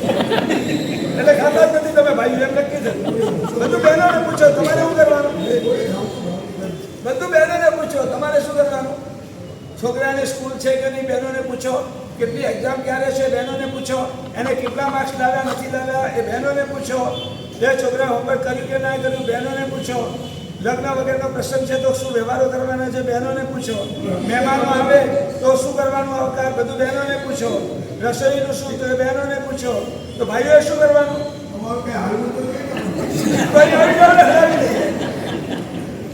એટલે ખાતા જ નથી તમે ભાઈ, એમ નક્કી છે. બધું બહેનોને પૂછો તમારે શું કરવાનું, બધું બહેનોને પૂછો તમારે શું કરવાનું. છોકરાની સ્કૂલ છે કે નહીં બહેનોને પૂછો, કેટલી એક્ઝામ ક્યારે છે બહેનોને પૂછો, એને કેટલા માર્ક્સ લાવ્યા નથી લાવ્યા એ બહેનોને પૂછો, બે છોકરા હોમવર્ક કર્યું કે ના કર્યું બહેનોને પૂછો, લગ્ન વગેરેનો પ્રસંગ છે તો શું વ્યવહારો કરવાના છે બહેનોને પૂછો, મહેમાનો આવે તો શું કરવાનું આવકાર બધું બહેનોને પૂછો, રસોઈનું શું તો એ બહેનોને પૂછો. તો ભાઈઓએ શું કરવાનું?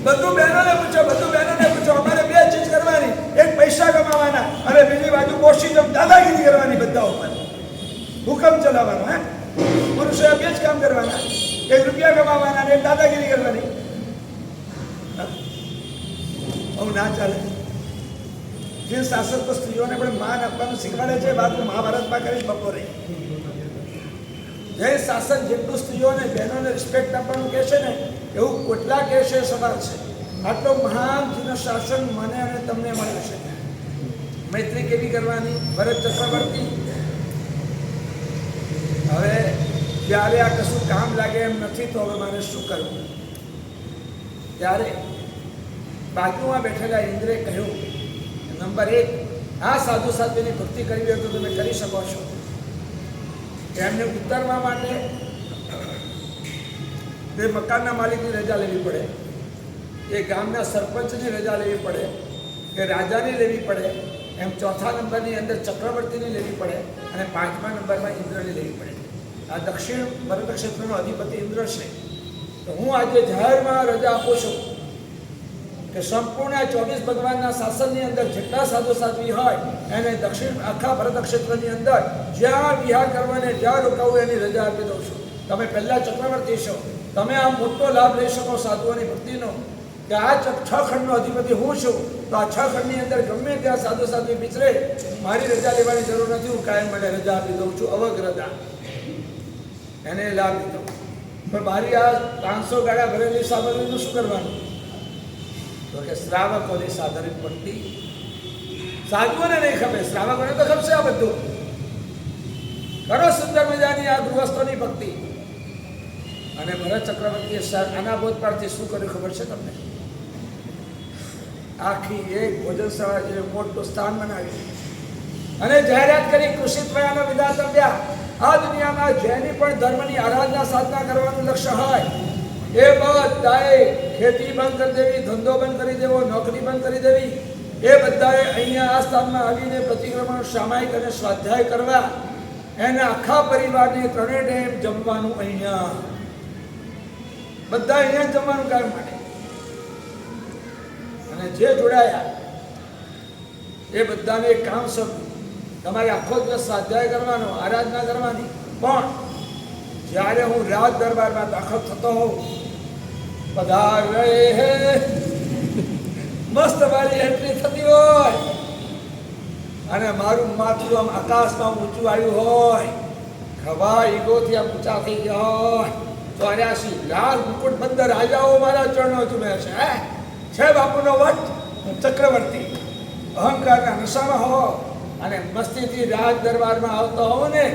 બધું બહેનોને પૂછો, બધું બહેનોને પૂછો. અમારે બે ચીજ કરવાની, એક પૈસા કમાવાના અને બીજી બાજુ કોશિશ દાદાગીરી કરવાની બધા ઉપર, હુકમ ચલાવવાનો. હે, પુરુષોએ બે જ કામ કરવાના, એક રૂપિયા કમાવાના અને એક દાદાગીરી કરવાની. આવું ના ચાલે. જે શાસક તો સ્ત્રીઓને પણ માન આપવાનું શીખવાડે છે, વાત હું મહાભારતમાં કરીશ બપોરે. જે શાસક જેટલું સ્ત્રીઓને બહેનોને રિસ્પેક્ટ આપવાનું કહે છે ને, એવું કેટલા કહે છે સમાજ છે. આટલો મહાન જેનો શાસન મને અને તમને મળ્યું છે. મૈત્રી કેવી કરવાની? ભરત ચક્રવર્તી હવે જ્યારે આ કશું કામ લાગે એમ નથી તો હવે મારે શું કરવું? ત્યારે બાજુમાં બેઠેલા ઇન્દ્રે કહ્યું, નંબર 1, આ સાધુ સાધ્વીની ભક્તિ કરવી હોય તો તમે કરી શકો છો. એમને ઉતારવા માટે તે મકાનના માલિકની રજા લેવી પડે, એ ગામના સરપંચની રજા લેવી પડે, કે રાજાની લેવી પડે, એમ ચોથા નંબરની અંદર ચક્રવર્તીની લેવી પડે, અને 5મા નંબરમાં ઇન્દ્રની લેવી પડે. આ દક્ષિણ ભરત ક્ષેત્રનો અધિપતિ ઇન્દ્ર છે. તો હું આજે જાહેરમાં રજા આપું છું કે સંપૂર્ણ 24 ભગવાનના શાસનની અંદર જેટલા સાધુ સાધ્વી હોય એને દક્ષિણ આખા ભરત ક્ષેત્રની અંદર જ્યાં વિહાર કરવાને જ્યાં રોકાવું એની રજા આપી દઉં છું. તમે પહેલા ચક્રવર્તી છો, તમે આ મોટો લાભ લઈ શકો સાધુઓની ભક્તિનો, કે આ 6 ખંડનો અધિપતિ હું છું, તો આ 6 ખંડની અંદર ગમે ત્યાં સાધુ સાધ્વી વિચરે, મારી રજા લેવાની જરૂર નથી, હું કાયમ માટે રજા આપી દઉં છું, અવગ રજા. એને લાભ લીધો. પણ મારી આ 500 ગાડા ભરેલી સામગ્રીનું શું કરવાનું? તો કે શ્રાવકોની સાધરિત ભક્તિ. સાધુઓને નહીં ખબર, શ્રાવકોને તો ખપશે આ બધું. કરો સુંદર મજાની આ ગૃહસ્થોની ભક્તિ. અને ભરત ચક્રવર્તીએ આના બોધપાઠથી શું કર્યું ખબર છે તમને? આખી એક ભોજનશાળા જે મોટું સ્થાન બનાવ્યું અને જાહેરાત કરી, કૃષિત્વયાનો વિધાતવ્યા. આ દુનિયામાં જેની પણ ધર્મની આરાધના સાધના કરવાનું લક્ષ્ય હોય એ બધાએ ખેતી બંધ કરી દેવી, ધંધો બંધ કરી દેવો, નોકરી બંધ કરી દેવી. એ બધાએ અહીંયા આ સ્થાનમાં આવીને પ્રતિક્રમણ સામાયિક અને સ્વાધ્યાય કરવા. એના આખા પરિવારને 3 ટાઈમ જમવાનું અહીંયા, બધા અહીંયા જમવાનું કાયમ માટે. અને જે જોડાયા એ બધાને એક કામ સોંપ્યું, તમારે આખો દિવસ સ્વાધ્યાય કરવાનો, આરાધના કરવાની. પણ જ્યારે હું રાજ દરબારમાં દાખલ થતો હોઉં, પધાર રહે હે, મસ્ત મારી એન્ટ્રી થતી હોય અને મારું માથું આમ આકાશમાં ઊંચું આવ્યું હોય, ખભા ઈગોથી આમ ઊંચા થઈ ગયા હોય, 84 લાલ મુકુટ બંધ રાજાઓ મારા ચરણો ચૂમે છે બાપુનો વટ ચક્રવર્તી. અહંકારના નશામાં હો અને મસ્તીથી રાજ દરબારમાં આવતો હોવ ને,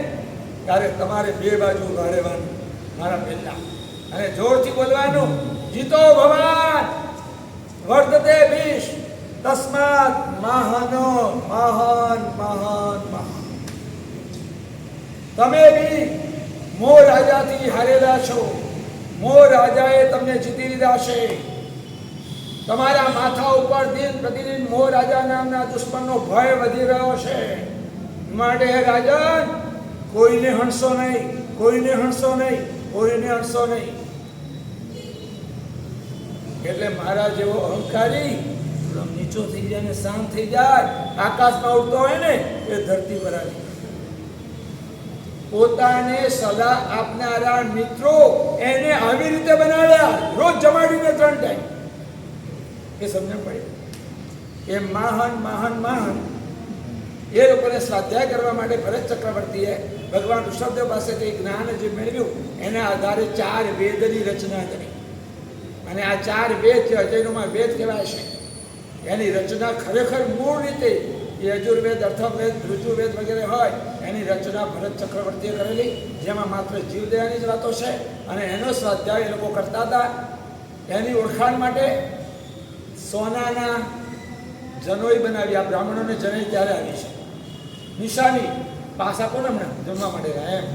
ત્યારે તમારે 2 બાજુ ઉભા રહેવાનું મારા પહેલા, અને જોરથી બોલવાનું, જીતો ભવાન વર્ધતે ભીષ તસ્માત મહાનો મહાન મહાન મહાન. તમે બી મોહ રાજાથી હારેલા છો. મોહ રાજાએ તમને જીતી લીધા છે. તમારા માથા ઉપર દિન પ્રતિદિન મોહ રાજા નામના દુશ્મનનો ભય વધી રહ્યો છે. માટે હે રાજન, કોઈને હણશો નહીં, કોઈને હણશો નહીં, કોઈને હણશો નહીં. એટલે મારા જેવો અહંકારી થોડો નીચો થઈ જાય ને શાંત થઈ જાય, આકાશમાં ઉડતો હોય ને એ ધરતી પર આવી. પોતાને સલાહ આપનારા મિત્રો એને આવી રીતે બનાવ્યા, રોજ જમાડીને 3 ટાઈમ. એ સમજણ પડી કે મહાન મહાન મહાન એ લોકોને સ્વાધ્યાય કરવા માટે ભરત ચક્રવર્તીએ ભગવાન ઋષભદેવ પાસેથી જ્ઞાન જે મેળવ્યું એના આધારે 4 વેદની રચના કરી. અને આ 4 વેદ જે અજયનોમાં વેદ કહેવાય છે એની રચના ખરેખર મૂળ રીતે યજુર્વેદ, અથર્વવેદ, ઋજુવેદ વગેરે હોય એની રચના ભરત ચક્રવર્તીએ કરેલી, જેમાં માત્ર જીવદયાની જ વાતો છે. અને એનો સ્વાધ્યાય એ લોકો કરતા હતા. એની ઓળખાણ માટે સોનાના જનોઈ બનાવી. આ બ્રાહ્મણોને જનોઈ ત્યારે આવી છે નિશાની. પાસ આપો ને હમણાં જમવા માટે એમ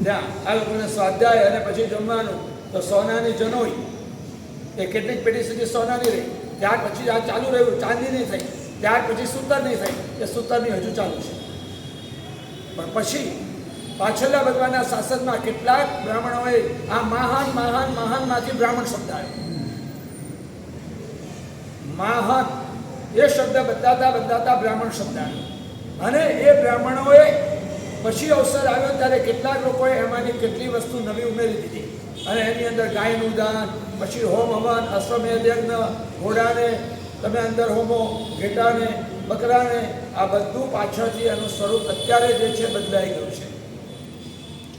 ત્યાં આ લોકોને સ્વાધ્યાય અને પછી જમવાનું. તો સોનાની જનોઈ એ કેટલીક પેઢી સુધી સોનાની રહી. ત્યાર પછી આ ચાલુ રહ્યું, ચાંદી નહીં થઈ. ત્યાર પછી સૂતર નહીં થઈ, એ સૂતરની હજુ ચાલુ છે. પણ પછી પાછળના ભગવાનના શાસનમાં કેટલાક બ્રાહ્મણોએ આ મહાન મહાન મહાનમાંથી બ્રાહ્મણ શબ્દ આવ્યો. મહાન એ શબ્દ બદલાતા બ્રાહ્મણ શબ્દ આવ્યો. અને એ બ્રાહ્મણોએ પછી અવસર આવ્યો ત્યારે કેટલાક લોકોએ એમાંની કેટલી વસ્તુ નવી ઉમેરી દીધી. અને એની અંદર ગાયનું દાન, પછી હોમ હવન, અશ્વમેધ યજ્ઞ, ઘોડાને તમે અંદર હોમો, ઘેટાને, બકરાને, આ બધું પાછળથી એનું સ્વરૂપ અત્યારે જે છે બદલાઈ ગયું છે.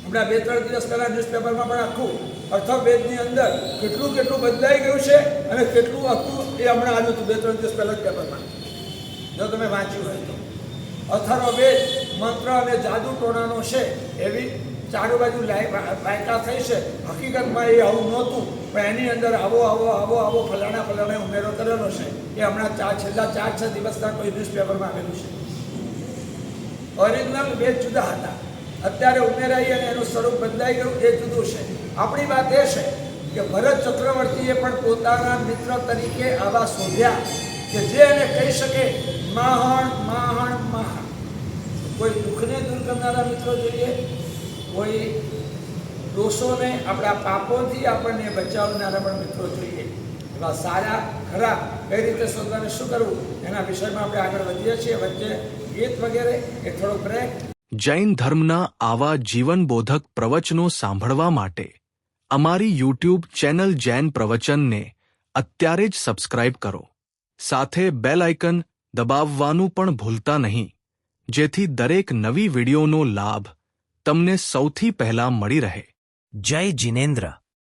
હમણાં 2-3 દિવસ પહેલાં ન્યૂઝપેપરમાં પણ આખું અથર્વવેદની અંદર કેટલું કેટલું બદલાઈ ગયું છે અને કેટલું હતું એ હમણાં આવ્યું હતું 2-3 દિવસ પહેલાં જ પેપરમાં, જો તમે વાંચ્યું હોય તો. અથર્વવેદ મંત્ર અને જાદુ ટોણાનો છે એવી ચારો બાજુ વાયકા થઈ છે. હકીકતમાં એ આવું નહોતું, પણ એની અંદર આવો આવો આવો આવો ફલાણા ફલાણે ઉમેરો કરેલો છે. એ હમણાં છેલ્લા 4-6 દિવસના કોઈ ન્યૂઝપેપરમાં આવેલું છે. ઓરિજિનલ વેદ જુદા હતા, અત્યારે ઉમેરાઈ અને એનું સ્વરૂપ બદલાઈ ગયું એ જુદું છે. આપણી વાત એ છે કે ભરત ચક્રવર્તીએ પણ પોતાના મિત્ર તરીકે આવા શોધ્યા કે જે એને કહી શકે મહાન મહાન મહાન. કોઈ દુઃખને દૂર કરનારા મિત્રો જોઈએ, કોઈ દોષોને, આપણા પાપોથી આપણને બચાવનારા પણ મિત્રો જોઈએ. એવા સારા ખરા કઈ રીતે શોધવાને શું કરવું એના વિષયમાં આપણે આગળ વધીએ છીએ. વચ્ચે ગીત વગેરે એ થોડો બ્રેક.
જૈન ધર્મના આવા જીવનબોધક પ્રવચનો સાંભળવા માટે અમારી યુટ્યુબ ચેનલ જૈન પ્રવચનને અત્યારે જ સબસ્ક્રાઇબ કરો. સાથે બેલ આઇકન દબાવવાનું પણ ભૂલતા નહીં, જેથી દરેક નવી વિડીયોનો લાભ તમને સૌથી પહેલા મળી રહે.
જય જિનેન્દ્ર.